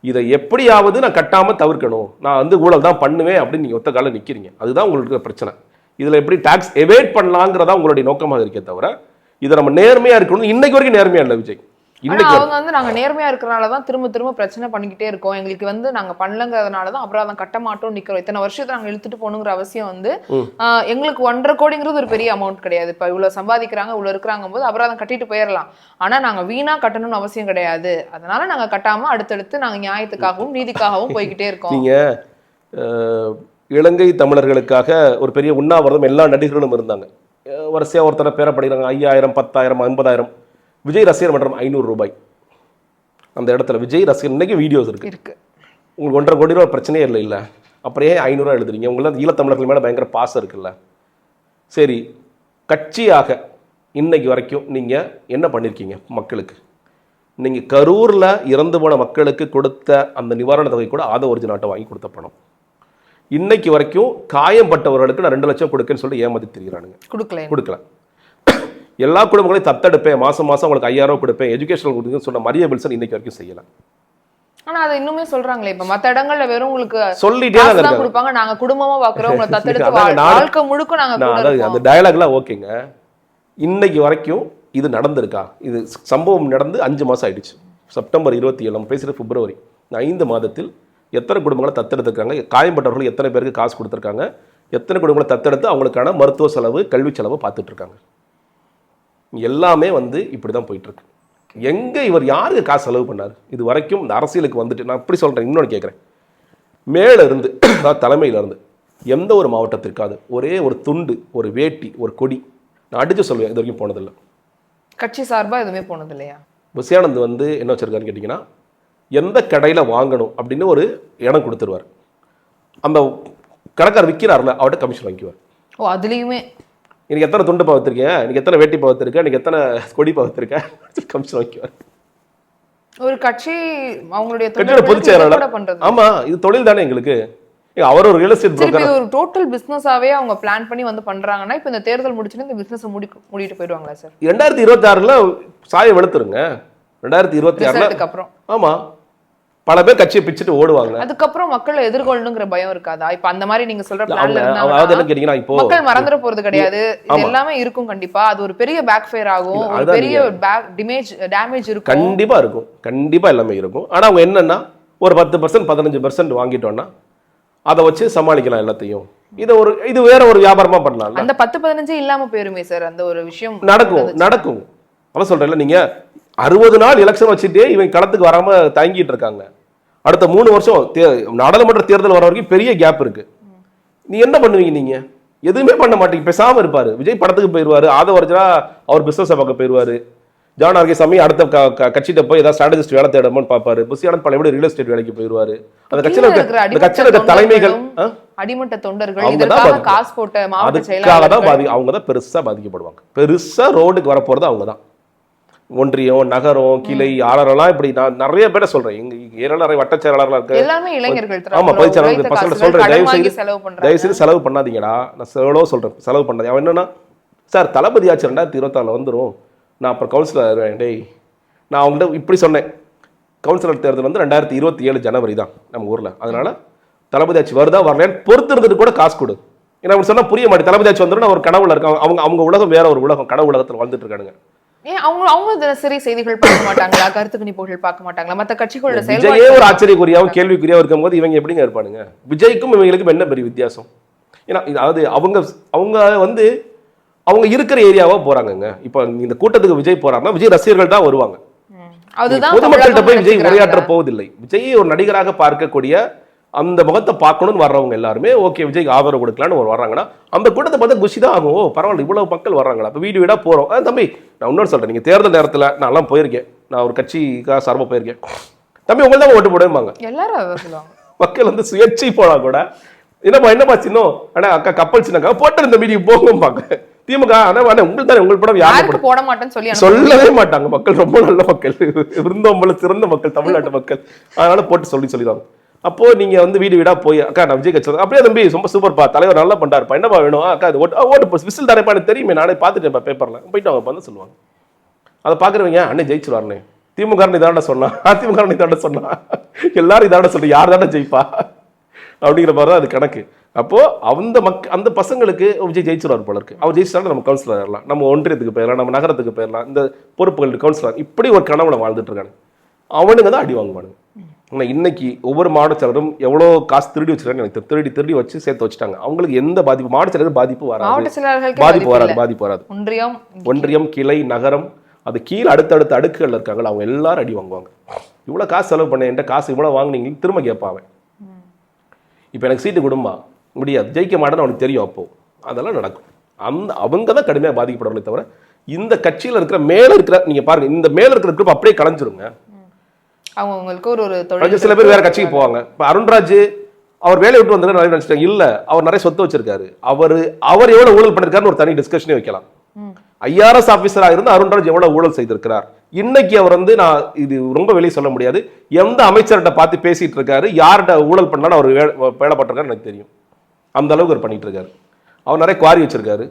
இதை எப்படியாவது நான் கட்டாம தவிர்க்கணும், நான் வந்து ஊழல் தான் பண்ணுவேன் அப்படின்னு நீங்க ஒத்த கால நிக்கிறீங்க. அதுதான் உங்களுக்கு பிரச்சனை. இதுல எப்படி டாக்ஸ் எவேட் பண்ணலாங்கிறதா உங்களுடைய நோக்கமாக இருக்கே தவிர இதை நம்ம நேர்மையா இருக்கணும். இன்னைக்கு வரைக்கும் நேர்மையா இல்லை விஜய். அவங்க வந்து நாங்க நேர்மையா இருக்கிறனாலதான் திரும்ப திரும்ப பிரச்சனை பண்ணிக்கிட்டே இருக்கோம், எங்களுக்கு வந்து நாங்க பண்ணலங்கிறதுனாலதான் அபராதம் கட்ட மாட்டோம் நிக்கிறோம், இத்தனை வருஷத்தை நாங்க இழுத்துட்டு போகணுங்கிற அவசியம் வந்து எங்களுக்கு 1.5 கோடிங்கிறது ஒரு பெரிய அமௌண்ட் கிடையாது. இப்ப இவ்வளவு சம்பாதிக்கிறாங்க இவ்வளவு இருக்கிறாங்க போது அபராதம் கட்டிட்டு போயிடலாம். ஆனா நாங்க வீணா கட்டணும்னு அவசியம் கிடையாது. அதனால நாங்க கட்டாம அடுத்தடுத்து நாங்க நியாயத்துக்காகவும் நீதிக்காகவும் போய்கிட்டே இருக்கோம். நீங்க இலங்கை தமிழர்களுக்காக ஒரு பெரிய உண்ணாவிரதம் எல்லா நடிகர்களும் இருந்தாங்க. வரிசையா ஒருத்தர பேரை படிக்கிறாங்க. 5000 10,000 50,000. விஜய் ரசிகர் மன்றம் 500 ரூபாய். அந்த இடத்துல விஜய் ரசிகர் இன்னைக்கு வீடியோஸ் இருக்கு. உங்களுக்கு 1.5 கோடி ரூபாய் பிரச்சனையே இல்லை. இல்லை அப்புறம் ஏன் 500 எழுதுறீங்க? உங்களுக்கு ஈழத்தமிழர்கள் மேலே பயங்கர பாசம் இருக்குல்ல. சரி, கட்சியாக இன்னைக்கு வரைக்கும் நீங்கள் என்ன பண்ணியிருக்கீங்க மக்களுக்கு? நீங்கள் கரூரில் இறந்து போன மக்களுக்கு கொடுத்த அந்த நிவாரண தொகை கூட ஆத ஒரிஜினல் நாட்டை வாங்கி கொடுத்த பணம். இன்னைக்கு வரைக்கும் காயம்பட்டவர்களுக்கு நான் 2 லட்சம் கொடுக்கேன்னு சொல்லிட்டு ஏமாத்தி திரிகிறானுங்க. கொடுக்கல. எல்லா குடும்பங்களையும் தத்தெடுப்பேன், மாசம் உங்களுக்கு 5000 ரூபாய் கொடுப்பேன், எஜுகேஷனல் கொடுக்குன்னு சொன்ன மரிய வில்சன் இன்னைக்கு வரைக்கும் செய்யல. ஆனா அது இன்னுமே சொல்றாங்களே. இப்ப மத்த இடங்கள்ல வெறும் உங்களுக்கு சொல்லிட்டே தான் கொடுப்பாங்க, நாங்க குடும்பமா பாக்குறோம், உங்களை தத்தெடுத்து வாழ்க்கை முழுக்க நாங்க அந்த டயலாக்லாம் ஓகேங்க. இன்னைக்கு வரைக்கும் இது நடந்திருக்கா? இது சம்பவம் நடந்து 5 மாசம் ஆயிடுச்சு. செப்டம்பர் 27 நம்ம பேசுகிற பிப்ரவரி. 5 மாதத்தில் எத்தனை குடும்பங்களை தத்தெடுத்துருக்காங்க? காயம்பட்டவர்கள் எத்தனை பேருக்கு காசு கொடுத்துருக்காங்க? எத்தனை குடும்பங்களை தத்தெடுத்து அவங்களுக்கான மருத்துவ செலவு கல்வி செலவு பார்த்துட்டு இருக்காங்க? எல்லாமே வந்து இப்படி தான் போயிட்டுருக்கு. எங்கே இவர் யாருக்கு காசு செலவு பண்ணார் இது வரைக்கும்? இந்த அரசியலுக்கு வந்துட்டு நான் இப்படி சொல்கிறேன். இன்னொன்று கேட்குறேன். மேலே இருந்து அதாவது தலைமையிலேருந்து எந்த ஒரு மாவட்டத்திற்காவது ஒரே ஒரு துண்டு, ஒரு வேட்டி, ஒரு கொடி நான் அடித்து சொல்லுவேன் இது வரைக்கும் போனதில்லை. கட்சி சார்பா எதுவுமே போனது இல்லையா? புசியானந்த் வந்து என்ன வச்சிருக்காருன்னு கேட்டிங்கன்னா, எந்த கடையில் வாங்கணும் அப்படின்னு ஒரு இடம் கொடுத்துருவார். அந்த கடைக்காரர் விற்கிறார்ல அவர்கிட்ட கமிஷன் வாங்கிக்குவார். ஓ, அதுலேயுமே எனக்கு எத்தனை துண்டு பவத்திருக்கேன், எனக்கு எத்தனை வேட்டி பவத்திருக்கேன், எனக்கு எத்தனை கொடி பவத்திருக்கேன் கமிஷன் வாங்கிக்குவார். ஒரு கட்சி அவங்களுடைய கட்சியோட பொதுச் செயலாளர் பண்றது. ஆமா, இது தொழில் தானே எங்களுக்கு. அவர் ஒரு ரியல் எஸ்டேட் புரோக்கர். இது ஒரு டோட்டல் பிசினஸாவே அவங்க பிளான் பண்ணி வந்து பண்றாங்கன்னா இப்போ இந்த தேர்தல் முடிச்சுட்டு இந்த பிசினஸ் மூடிட்டு போயிடுவாங்களா சார்? 2026ல சாய வெளுத்துருங்க. 2026க்கு அப்புறம் ஆமா பல பேர் கட்சியை பிச்சுட்டு ஓடுவாங்க. அதுக்கப்புறம் மக்களை எதிர்கொள்ளணுங்கிற பயம் இருக்காதா? இப்ப அந்த மாதிரி நீங்க சொல்ற பிளான்ல அதாவது என்ன கேட்டீங்கன்னா, இப்போ மக்கள் மறந்துட போறது கிடையாது. இது எல்லாமே இருக்கும் கண்டிப்பா. அது ஒரு பெரிய பேக் ஃபயர் ஆகும், ஒரு பெரிய டேமேஜ் இருக்கும். கண்டிப்பா இருக்கும், கண்டிப்பா எல்லாமே இருக்கும். ஆனா அவங்க என்னன்னா ஒரு 10% 15% வாங்கிட்டோம்னா அதை வச்சு சமாளிக்கலாம் எல்லாத்தையும். இது வேற ஒரு வியாபாரமா பண்ணலாம். அந்த 10-15 இல்லாம போயிருமே சார், அந்த ஒரு விஷயம் நடக்கும். அவன் சொல்றேன்ல, நீங்க 60 நாள் எலெக்ஷன் வச்சுட்டே இவங்க களத்துக்கு வராம தங்கிட்டு இருக்காங்க. அடுத்த 3 வருஷம் நாடாளுமன்ற தேர்தல் வர வரைக்கும் பெரிய கேப் இருக்கு. நீ என்ன பண்ணுவீங்க? நீங்க எதுவுமே பண்ண மாட்டீங்க, பேசாம இருப்பாரு. விஜய் படத்துக்கு போயிருவாரு, ஆதவர்ஜனா அவர் பிசினஸ் பார்க்க போயிருவாரு. ஜான் ஆர்கேசாமி அடுத்த கட்சியிட்ட போய் ஏதாவது ஸ்ட்ராட்டஜிஸ்ட் வேலை தேடணும்னு பார்ப்பாரு. புசியானந்த் பழையபடி ரியல் எஸ்டேட் வேலைக்கு போயிருவாரு. அந்த கட்சியில இருக்க தலைமைகள், அடிமட்ட தொண்டர்கள் இதற்காக காசு போட்ட மாவட்ட செயலாளர்கள் அவங்க தான் பெருசா பாதிக்கப்படுவாங்க. பெருசா ரோடுக்கு வர போறது அவங்க தான். ஒன்றியம், நகரம், கிளை, ஆளரெல்லாம் இப்படி நான் நிறைய பேரை சொல்றேன். எங்க ஏரியால நிறைய வட்ட செயலாளர்களா இருக்கு. எல்லாமே இளைஞர்கள். ஆமா, பொதுச்செயலாளர் பசங்க சொல்றேன், தயவு செய்து செலவு பண்ணாதீங்கடா. நான் சொல்றேன், செலவு பண்ணாதீங்க. அவன் என்னன்னா, சார் தளபதி ஆச்சு 2024 வந்துடும், நான் அப்புறம் கவுன்சிலர் டேய், நான் அவங்கள்ட்ட இப்படி சொன்னேன். கவுன்சிலர் தேர்தல் வந்து 2027 ஜனவரி தான் நம்ம ஊர்ல. அதனால தளபதி ஆட்சி வருதா வரலையான்னு பொறுத்து இருந்துட்டு கூட காசு கொடு. ஏன்னா அப்படி சொன்னா புரிய மாட்டேன். தளபதி ஆட்சி வந்துடும் ஒரு கனவுல இருக்காங்க. அவங்க உலகம் வேற ஒரு உலகம், கனவு உலகத்தில் வாழ்ந்துட்டு இருக்கானுங்க. ஏன் அவங்க தினசரி செய்திகள் பார்க்க மாட்டாங்களா? கருத்து கணிப்புகள் பார்க்க மாட்டாங்களா? மற்ற கட்சிகளோட விஜயே ஒரு ஆச்சரியக்குரியாவும் கேள்விக்குரியாவும் இருக்கும்போது இவங்க எப்படிங்க இருப்பானுங்க? விஜய்க்கும் இவங்களுக்கும் என்ன பெரிய வித்தியாசம்? ஏன்னா அதாவது அவங்க வந்து அவங்க இருக்கிற ஏரியாவா போறாங்கங்க. இப்போ இந்த கூட்டத்துக்கு விஜய் போறாங்கன்னா விஜய் ரசிகர்கள் தான் வருவாங்க. பொதுமக்கள்கிட்ட போய் விஜய் உரையாற்ற போவதில்லை. விஜய் ஒரு நடிகராக பார்க்கக்கூடிய அந்த முகத்தை பார்க்கணும்னு வர்றவங்க எல்லாருமே ஓகே விஜய்க்கு ஆதரவு கொடுக்கலான்னு வர்றாங்கன்னா அந்த கூட்டத்தை பார்த்தா குஷி தான் ஆகும். ஓ பரவாயில்ல, இவ்வளவு மக்கள் வர்றாங்களா? அப்போ வீடு வீடா போறோம். தம்பி, நான் இன்னொரு சொல்றேன், நீங்க தேர்தல் நேரத்தில் நான் எல்லாம் போயிருக்கேன், நான் ஒரு கட்சிக்காக சார்பாக போயிருக்கேன். தம்பி உங்களை தான் ஓட்டு போடுவாங்க எல்லாரும். மக்கள் வந்து சுயேட்சை போனா கூட என்னப்பா சின்னம் அண்ணா அக்கா கப்பல் சின்னக்கா போட்டு இந்த மீடியம் போகும்பாங்க. திமுக உங்களுக்கு தானே உங்கள் படம் யாரும் போட மாட்டேன்னு சொல்லவே மாட்டாங்க. மக்கள் ரொம்ப நல்ல மக்கள், விருந்தோம்பல சிறந்த மக்கள், தமிழ்நாட்டு மக்கள். அதனால போட்டு சொல்லிடுவாங்க. அப்போ நீங்க வந்து வீடு வீடா போய் அக்கா நான் விஜய் கட்சி அப்படியே தம்பி ரொம்ப சூப்பர்ப்பா, தலைவர் நல்லா பண்றாருப்பா, என்னப்பா வேணும் அக்கா, அது ஓட்டு விசில் தானேப்பா, எனக்கு தெரியுமே, நானே பார்த்துட்டேன்ப்பா பேப்பர்ல போயிட்டு அவங்க வந்து சொல்லுவாங்க. அதை பாக்குறவங்க அண்ணே ஜெயிச்சிருவாருன்னு. திமுக இதாண்ட சொன்னா, அதிமுக இதாண்ட சொன்னா, எல்லாரும் இதாண்ட சொல்லி யார் தானே ஜெயிப்பா அப்படிங்கிற மாதிரி தான் அது கணக்கு. அப்போ அந்த பசங்களுக்கு விஜய் ஜெயிச்சிருவார் போல இருக்கு. அவர் ஜெயிச்சாலும் நம்ம கவுன்சிலர் ஆகலாம், நம்ம ஒன்றியத்துக்கு போயிடலாம், நம்ம நகரத்துக்கு போயிடலாம், இந்த பொறுப்புகள் கவுன்சிலர், இப்படி ஒரு கனவுல வாழ்ந்துட்டு இருக்காங்க. அவனுங்க தான் அடி வாங்குவானுங்க. ஆனால் இன்னைக்கு ஒவ்வொரு மாவட்ட செயலரும் எவ்வளோ காசு திருடி வச்சிருக்காங்க எனக்கு திருடி வச்சு சேர்த்து வச்சுட்டாங்க. அவங்களுக்கு எந்த பாதிப்பு, மாவட்ட செயலர் பாதிப்பு வராது. ஒன்றியம், கிளை, நகரம், அது கீழே அடுத்தடுத்த அடுக்குகள் இருக்காங்களா அவங்க எல்லாரும் அடி வாங்குவாங்க. இவ்வளோ காசு செலவு பண்ண, என்கிட்ட காசு இவ்வளோ வாங்கினீங்க திரும்ப கேட்பாங்க. இப்போ எனக்கு சீட்டு கொடுமா, முடியாது, ஜெயிக்க மாட்டேன்னு அவனுக்கு தெரியும். அப்போ அதெல்லாம் நடக்கும். அவங்க தான் கடுமையாக பாதிக்கப்படுறவங்களே தவிர இந்த கட்சியில் இருக்கிற மேலே இருக்கிற நீங்க பாருங்க, இந்த மேலே இருக்கிற குரூப் அப்படியே கலைஞ்சிருங்க. அவங்களுக்கு ஒரு தொழில். சில பேர் வேற கட்சிக்கு போவாங்க. இப்போ அருண்ராஜ் அவர் வேலையை விட்டு வந்தாரு நிறைய நினைச்சிட்டாங்க. இல்ல, அவர் நிறைய சொத்து வச்சிருக்காரு. அவர் எவ்வளவு ஊழல் பண்ணிருக்காருன்னு ஒரு தனி டிஸ்கஷனே வைக்கலாம். ஐஆர்எஸ் ஆபீசரா இருந்து அருண்ராஜ் எவ்வளவு ஊழல் செய்திருக்கிறார். இன்னைக்கு அவர் வந்து நான் இது ரொம்ப வெளியே சொல்ல முடியாது, எந்த அமைச்சர்கிட்ட பார்த்து பேசிட்டு இருக்காரு, யார்கிட்ட ஊழல் பண்ணாலும் அவர் வேலை பட்டிருக்காரு எனக்கு தெரியும். அந்த அளவுக்கு அவர் பண்ணிட்டு இருக்காரு. அவர் நிறைய குவாரி வச்சிருக்காரு,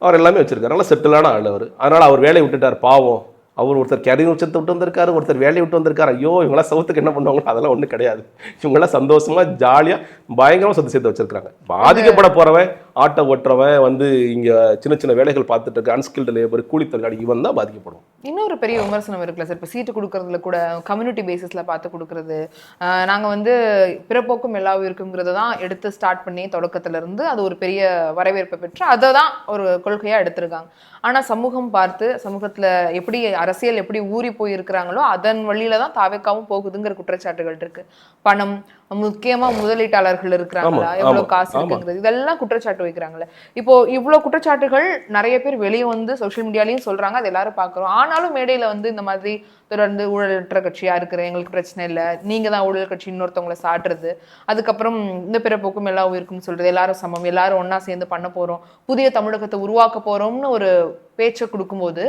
அவர் எல்லாமே வச்சிருக்காரு, நல்லா செட்டிலான ஆள் அவர். அதனால அவர் வேலையை விட்டுட்டார். பாவம், அவர் ஒருத்தர் கேரியர் உச்சத்தை விட்டு வந்திருக்காரு, ஒருத்தர் வேலையை விட்டு வந்திருக்காரு. ஐயோ இவங்களாம் சவுத்துக்கு என்ன பண்ணுவாங்களோ அதெல்லாம் ஒன்றும் கிடையாது. இவங்களாம் சந்தோஷமா ஜாலியா பயங்கரமா சொத்து சேர்த்து வச்சிருக்காங்க. பாதிக்கப்பட போறவன், ஆட்டோ ஓட்டுறவன், வந்து இங்க சின்ன சின்ன வேலைகள் பார்த்துட்டு இருக்க அன்ஸ்கில்டு லேபர், கூலித்தொழிலாளி, இவன் தான் பாதிக்கப்படும். இன்னொரு பெரிய விமர்சனம் இருக்குல்ல சார், இப்போ சீட்டு கொடுக்கறதுல கூட கம்யூனிட்டி பேசிஸ்ல பார்த்து கொடுக்கறது. நாங்கள் வந்து பிறப்போக்கும் எல்லா இருக்குங்கிறத தான் எடுத்து ஸ்டார்ட் பண்ணி தொடக்கத்துல இருந்து அது ஒரு பெரிய வரவேற்பை பெற்று அதை தான் ஒரு கொள்கையா எடுத்திருக்காங்க. ஆனா சமூகம் பார்த்து, சமூகத்துல எப்படி அரசியல் எப்படி ஊறி போயிருக்கிறாங்களோ அதன் வழியில தான் தாவேக்காவும் போகுதுங்கிற குற்றச்சாட்டுகள் இருக்கு. பணம், முக்கியமா முதலீட்டாளர்கள் இருக்கிறாங்களா, எவ்வளவு காசு இருக்குங்கிறது, இதெல்லாம் குற்றச்சாட்டு வைக்கிறாங்களே. இப்போ இவ்வளவு குற்றச்சாட்டுகள் நிறைய பேர் வெளியே வந்து சோசியல் மீடியாலையும் சொல்றாங்க, அது எல்லாரும் பாக்குறோம். ஆனாலும் மேடையில வந்து இந்த மாதிரி தொடர்ந்து ஊழலற்ற கட்சியா இருக்கிற எங்களுக்கு பிரச்சனை இல்லை, நீங்க தான் ஊழல் கட்சி இன்னொருத்தவங்களை சாட்டுறது, அதுக்கப்புறம் இந்த பிறப்போக்கும் எல்லா உயிருக்கும் சொல்றது, எல்லாரும் சமம், எல்லாரும் ஒன்னா சேர்ந்து பண்ண போறோம், புதிய தமிழகத்தை உருவாக்க போறோம்னு ஒரு பேச்சை கொடுக்கும்போது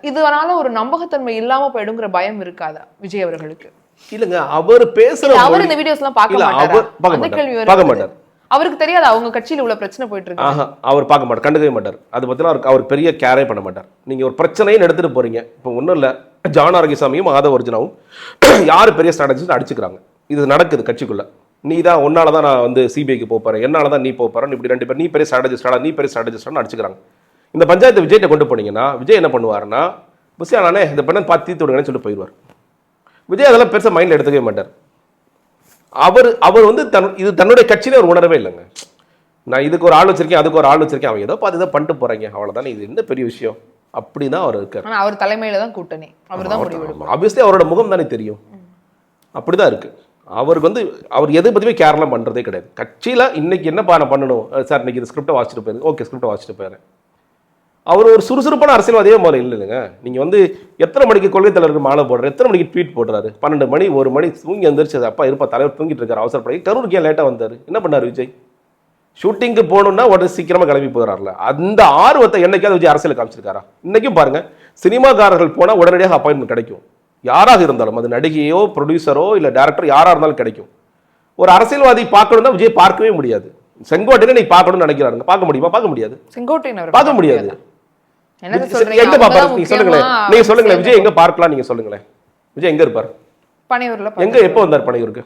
இதனால ஒரு நம்பகத்தன்மை இல்லாம போயிடுங்கிற பயம் இருக்காதா விஜய் அவர்களுக்கு? இல்லங்க, அவர் பேசுற அவர் இந்த வீடியோஸ் எல்லாம் பார்க்க மாட்டார். அவருக்கு தெரியாது அவங்க கட்சியில உள்ள பிரச்சனை போயிட்டு இருக்கு. அவர் பார்க்க மாட்டார், கண்டுக்கவே மாட்டார். அது பத்தினா அவர் பெரிய கேரே பண்ண மாட்டார். நீங்க ஒரு பிரச்சனைன்னு எடுத்துட்டு போறீங்க, இப்போ ஒன்றும் இல்லை, ஜான் ஆரோக்கியசாமியும் ஆதவ அர்ஜுனாவும் யாரு பெரிய ஸ்ட்ராட்டஜிஸ்ட் அடிச்சுக்கிறாங்க. இது நடக்குது கட்சிக்குள்ள. நீ தான் உன்னாலதான் நான் வந்து சிபிஐக்கு போறேன், என்னாலதான் நீ போறேன், இப்படி 2 பேர் நீ பெரிய ஸ்ட்ராட்டஜிஸ்டா நீ பெரிய ஸ்ட்ராட்டஜிஸ்டான்னு அடிச்சுக்கிறாங்க. இந்த பஞ்சாயத்து விஜய்கிட்ட கொண்டு போனீங்கன்னா விஜய் என்ன பண்ணுவாருன்னா, புசியா நானே இந்த பண்ண பார்த்து தீர்த்து விடுங்கன்னு சொல்லிட்டு போயிடுவார். விஜய் அதெல்லாம் பெருசாக மைண்டில் எடுத்துக்கவே மாட்டார். அவர் வந்து இது தன்னுடைய கட்சியில அவர் உணரவே இல்லைங்க. நான் இதுக்கு ஒரு ஆள் வச்சிருக்கேன், அதுக்கு ஒரு ஆள் வச்சிருக்கேன், அவங்க ஏதோ பார்த்து இதை பண்ணிட்டு போறாங்க, அவ்வளோதானே, இது என்ன பெரிய விஷயம் அப்படிதான் அவர் இருக்கார். அவர் தலைமையில தான் கூட்டணி, அவர் தான் முடிவெடுப்பார். ஆப்வியஸ்லி அவரோட முகம் தானே தெரியும், அப்படிதான் இருக்கு. அவருக்கு வந்து அவர் எதை பற்றியுமே கேர்லாம் பண்ணுறதே கிடையாது. கட்சியில் இன்னைக்கு என்ன பண்ணணும் சார், இன்னைக்கு இந்த ஸ்கிரிப்டை வாசிச்சுட்டு போயிருங்க, ஓகே ஸ்கிரிப்டை வாசிச்சுட்டு போயிடுறேன். அவர் ஒரு சுறுசுறுப்பான அரசியல்வாதியே முதல்ல இல்லைங்க. நீங்கள் வந்து எத்தனை மணிக்கு கொள்கை தலைவருக்கு மாலை போடுறாரு, எத்தனை மணிக்கு ட்வீட் போடுறாரு, 12 மணி 1 மணி தூங்கி வந்துருச்சு, அப்பா இருப்பா தலைவர் தூங்கிட்டு இருக்காரு, அவசரப்படி கரூருக்கு ஏன் லேட்டாக வந்தார், என்ன பண்ணார் விஜய்? ஷூட்டிங்கு போகணுன்னா உடனே சீக்கிரமாக கிளம்பி போகிறாருல, அந்த ஆர்வத்தை என்னைக்காவது விஜய் அரசியல் காமிச்சிருக்காரா? இன்னைக்கும் பாருங்க, சினிமாக்காரர்கள் போனால் உடனடியாக அப்பாயின்மெண்ட் கிடைக்கும், யாராக இருந்தாலும், அது நடிகையோ ப்ரொடியூசரோ இல்லை டேரக்டர் யாராக இருந்தாலும் கிடைக்கும். ஒரு அரசியல்வாதி பார்க்கணும்னா விஜய் பார்க்கவே முடியாது. செங்கோட்டையனை நீ பார்க்கணும்னு நினைக்கிறாருங்க, பார்க்க முடியுமா? பார்க்க முடியாது. செங்கோட்டையன் பார்க்க முடியாது. எங்க பாப்பாரு நீங்க சொல்லுங்களேன், நீங்க சொல்லுங்களேன், விஜய் எங்க பார்க்கலாம் நீங்க சொல்லுங்களேன். விஜய் எங்க இருப்பார்? பனையூர்ல. எங்க எப்போ வந்தார் பனையூருக்கு?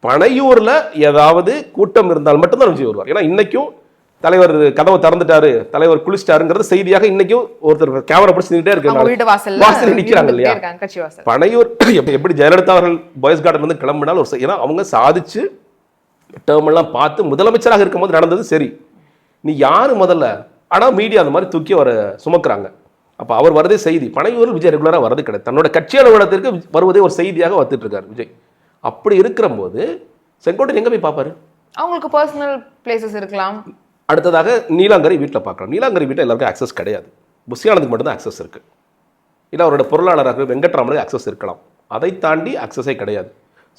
பனையூர்ல ஏதாவது கூட்டம் இருந்தால் மட்டும்தான் விஜய் வருவார். ஏன்னா இன்னைக்கும் தலைவர் கதவை திறந்துட்டாரு, தலைவர் குளிச்சிட்டாருங்கிறது செய்தியாக இன்னைக்கும் ஒருத்தர் கேமரா பிடிச்சு நின்னுட்டே இருக்காங்க, வாசல்ல நிக்கிறாங்க இல்லையா? பனையூர் எப்படி ஜெயலலிதா அவர்கள் பாய்ஸ் கார்டன் வந்து கிளம்பினாலும் ஒரு, ஏன்னா அவங்க சாதிச்சு டேர்ம் எல்லாம் பார்த்து முதலமைச்சராக இருக்கும் போது நடந்தது சரி. நீ யாரு முதல்ல? ஆனால் மீடியா அந்த மாதிரி தூக்கி அவரை சுமக்குறாங்க. அப்போ அவர் வரதே செய்தி. பனையூரில் விஜய் ரெகுலராக வரது கிடையாது, தன்னோட கட்சி அலுவலகத்திற்கு வருவதே ஒரு செய்தியாக வந்துட்டு இருக்காரு விஜய். அப்படி இருக்கிற போது செங்கோட்டையன் எங்கே போய் பார்ப்பாரு? அவங்களுக்கு பர்சனல் பிளேசஸ் இருக்கலாம். அடுத்ததாக நீலாங்கரை வீட்டில் பார்க்கலாம். நீலாங்கரை வீட்டில் எல்லாருக்கும் ஆக்சஸ் கிடையாது, புஷியானதுக்கு மட்டும்தான் ஆக்சஸ் இருக்குது. இல்லை அவரோட பொருளாளராக வெங்கட்ராமனுக்கு ஆக்சஸ் இருக்கலாம், அதை தாண்டி ஆக்சஸே கிடையாது.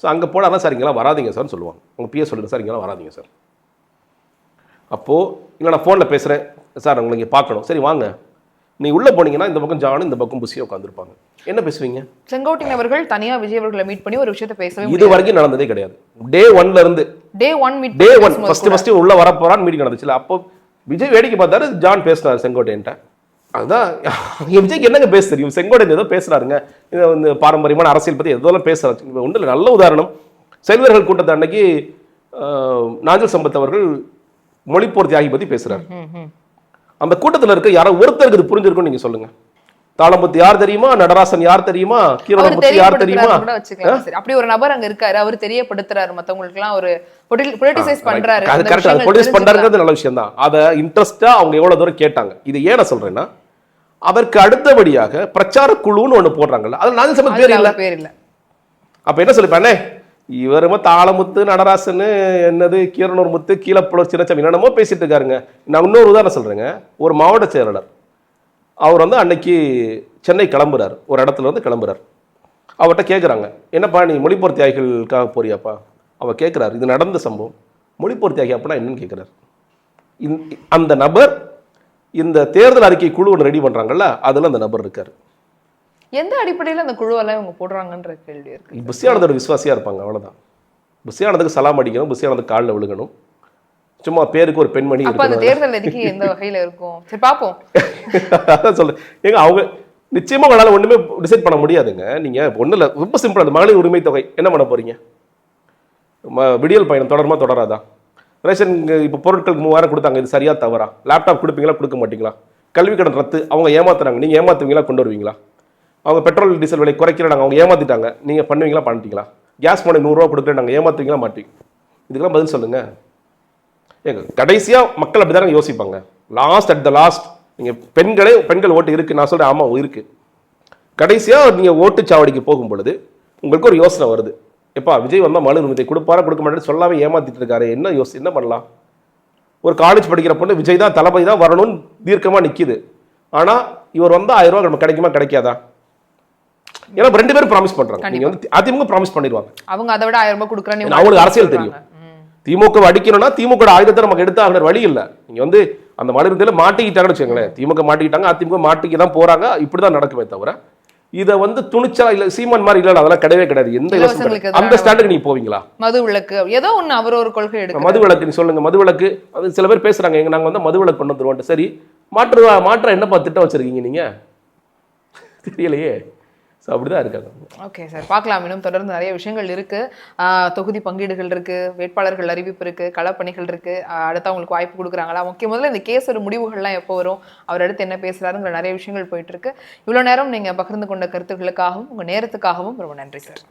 ஸோ அங்கே போனால் சார் இங்கெல்லாம் வராதிங்க சார்னு சொல்லுவாங்க. உங்கள் பிஏ சொல்லுங்கள் சார் இங்கெல்லாம் வராதிங்க சார். அப்போது இல்லை நான் ஃபோனில் பேசுகிறேன் சார், உங்களை இங்கே பார்க்கணும், சரி வாங்க. நீ உள்ளே போனீங்கன்னா இந்த பக்கம் ஜானு இந்த பக்கம் புஷியாக உட்காந்துருப்பாங்க, என்ன பேசுவீங்க? செங்கோட்டையன் அவர்கள் தனியாக விஜய் அவர்களை மீட் பண்ணி ஒரு விஷயத்தை பேசவே இது வரைக்கும் நடந்ததே கிடையாது. டே 1ல இருந்து டே 1 ஃபர்ஸ்ட் உள்ள வரப்போறான்னு மீட்டிங் நடந்துச்சுல, அப்போ விஜய் வேடிக்கை பார்த்தாரு, ஜான் பேசினார் செங்கோட்டையன்ட்ட. அதுதான் விஜய்க்கு என்னங்க பேச தெரியும்? செங்கோட்டையன் ஏதோ பேசுறாருங்க, இதை வந்து பாரம்பரியமான அரசியல் பற்றி எதோ பேசுறாரு. ஒன்றும் இல்லை, நல்ல உதாரணம், செல்வர்கள் கூட்டத்தை அன்னைக்கு நாஞ்சில் சம்பத் அவர்கள் மொழிப்போர் தியாகி பற்றி பேசுறாரு. அந்த கூட்டத்தில் இருக்க யாரோ ஒருத்தருக்கு இது புரிஞ்சிருக்கும், நீங்க சொல்லுங்க. தாளம்புத்து யார் தெரியுமா, நடராசன் யார் தெரியுமா, கீரனமுத்து யார் தெரியுமா? அப்படி ஒரு நபர் அங்க இருக்காரு, அவர் தெரியப்படுத்துறாரு மத்தவங்களுக்கு எல்லாம், ஒரு பொலிட்டிசைஸ் பண்றாரு. அது கரெக்ட், அது பொலிட்டிசைஸ் பண்றாருங்கிறது நல்ல விஷயம் தான். அத இன்ட்ரெஸ்டா அவங்க எவ்வளவு தூரம் கேட்டாங்க. இது ஏன் நான் சொல்றேன்னா, அதற்கு அடுத்தபடியாக பிரச்சார குழுன்னு ஒண்ணு போடுறாங்கல்ல, அது நாஞ்சில் சம்பத் பேர் இல்ல. அப்ப என்ன சொல்லிப்பானே, இவருமா தாளமுத்து நடராசன் என்னது கீரனூர் முத்து கீழப்புலர் சின்னச்சாமி என்னமோ பேசிட்டு இருக்காருங்க. நான் இன்னொரு உதாரணம் சொல்றேங்க. ஒரு மாவட்ட செயலாளர் அவர் வந்து அன்னைக்கு சென்னை கிளம்புறாரு, ஒரு இடத்துல வந்து கிளம்புறாரு. அவர்கிட்ட கேட்குறாங்க, என்னப்பா நீ மொழிப்போர் தியாகிகளுக்காக போறியாப்பா? அவர் கேட்குறாரு, இது நடந்த சம்பவம், மொழிப்போர் தியாகி அப்படின்னா என்னன்னு கேட்குறாரு. அந்த நபர் இந்த தேர்தல் அறிக்கை குழு ஒன்று ரெடி பண்ணுறாங்கல்ல, அதில் அந்த நபர் இருக்கார். எந்த அடிப்படையில் அந்த குழுவெல்லாம் இவங்க போடுறாங்கன்ற கேள்வி இருக்கு. புஷியானந்தோட விசுவாசியாக இருப்பாங்க, அவ்வளோதான். புஷியானந்துக்கு சலாம் அடிக்கணும், புஷியானந்துக்கு காலில் விழுகணும், சும்மா பேருக்கு ஒரு பெண்மணி. அப்ப அந்த தேர்தல் அறிக்கை எந்த வகையில இருக்கும்? சரி பாப்போம். அதான் சொல்ல ஏங்க, அவங்க நிச்சயமா உங்களால ஒண்ணுமே டிசைட் பண்ண முடியாதுங்க. நீங்க ஒண்ணு இல்ல, ரொம்ப சிம்பிள். அந்த மகளிர் உரிமை தொகை என்ன பண்ண போறீங்க? விடியல் பயணம் தொடருமா தொடராதா? ரேஷன் இப்போ பொருட்களுக்கு 3000 கொடுத்தாங்க, இது சரியா தவறா? லேப்டாப் கொடுப்பீங்களா கொடுக்க மாட்டீங்களா? கல்வி கடன் ரத்து, அவங்க ஏமாத்துறாங்க, நீங்க ஏமாத்துவீங்களா கொண்டு வருவீங்களா? அவங்க பெட்ரோல் டீசல் விலை குறைக்கிறாங்க, அவங்க ஏமாத்திட்டாங்க, நீங்க பண்ணுவீங்களா பண்ணிட்டீங்களா? கேஸ் போன 100 ரூபா கொடுக்குறாங்க, ஏமாத்துவீங்களா மாட்டீங்க? இதுக்கெல்லாம் பதில் சொல்லுங்க. ஏங்க கடைசியா மக்கள் அப்படிதானே யோசிப்பாங்க. லாஸ்ட் அட் த லாஸ்ட் நீங்க பெண்கள் ஓட்டு இருக்கு, நான் சொல்றேன், ஆமா இருக்கு. கடைசியா நீங்க ஓட்டுச்சாவடிக்கு போகும் பொழுது உங்களுக்கு ஒரு யோசனை வருது, எப்பா விஜய் வந்தால் மலர் உரிமை கொடுப்பாரா கொடுக்க மாட்டேன்னு சொல்லாம ஏமாத்திட்டு இருக்காரு, என்ன பண்ணலாம்? ஒரு காலேஜ் படிக்கிற பொண்ணு விஜய் தான் தளபதி தான் வரணும்னு தீர்க்கமாக நிற்கிது. ஆனால் இவர் வந்தால் 1000 ரூபா நமக்கு கிடைக்குமா கிடைக்காதா? ஏன்னா 2 பேரும் ப்ராமிஸ் பண்றாங்க. நீங்க வந்து அதிமுக ப்ராமிஸ் பண்ணிடுவாங்க, அவங்க அதை விட 1000 ரூபாய் கொடுக்குறான்னு அவங்களுக்கு அரசியல் தெரியும். திமுக அடிக்கணும்னா திமுக ஆயுதத்தை நமக்கு எடுத்து ஆகிற வழி இல்லை. நீங்க வந்து அந்த மலர்ல மாட்டிக்கிட்டாங்கன்னு வச்சுக்கோங்களேன், திமுக மாட்டிக்கிட்டாங்க, அதிமுக மாட்டிக்க தான் போறாங்க, இப்படிதான் நடக்குமே தவிர இதை வந்து துணிச்சலா இல்ல சீமான் மாதிரி இல்ல, அதெல்லாம் கிடையவே கிடையாது. எந்த யோசனை அந்த ஸ்டாண்டுக்கு நீங்க போவீங்களா? மது விளக்கு ஏதோ ஒண்ணு அவர் ஒரு கொள்கை எடுக்க, மது விளக்கு நீ சொல்லுங்க. மது விளக்கு அது சில பேர் பேசுறாங்க, எங்க நாங்க வந்து மது விளக்கு கொண்டு வந்துருவோம். சரி, மாற்ற என்னப்பா திட்டம் வச்சிருக்கீங்க நீங்க? தெரியலையே. ஸோ அப்படிதான் இருக்காங்க. ஓகே சார், பார்க்கலாம். இன்னும் தொடர்ந்து நிறைய விஷயங்கள் இருக்கு. தொகுதி பங்கீடுகள் இருக்கு, வேட்பாளர்கள் அறிவிப்பு இருக்கு, களப்பணிகள் இருக்கு. அடுத்து அவங்களுக்கு வாய்ப்பு கொடுக்குறாங்களா, முக்கிய முதல்ல இந்த கேஸ் முடிவுகள்லாம் எப்போ வரும், அவர் அடுத்து என்ன பேசுறாருங்கிற நிறைய விஷயங்கள் போயிட்டு இருக்கு. இவ்வளவு நேரம் நீங்க பகிர்ந்து கொண்ட கருத்துக்களுக்காகவும் உங்க நேரத்துக்காகவும் ரொம்ப நன்றி சார்.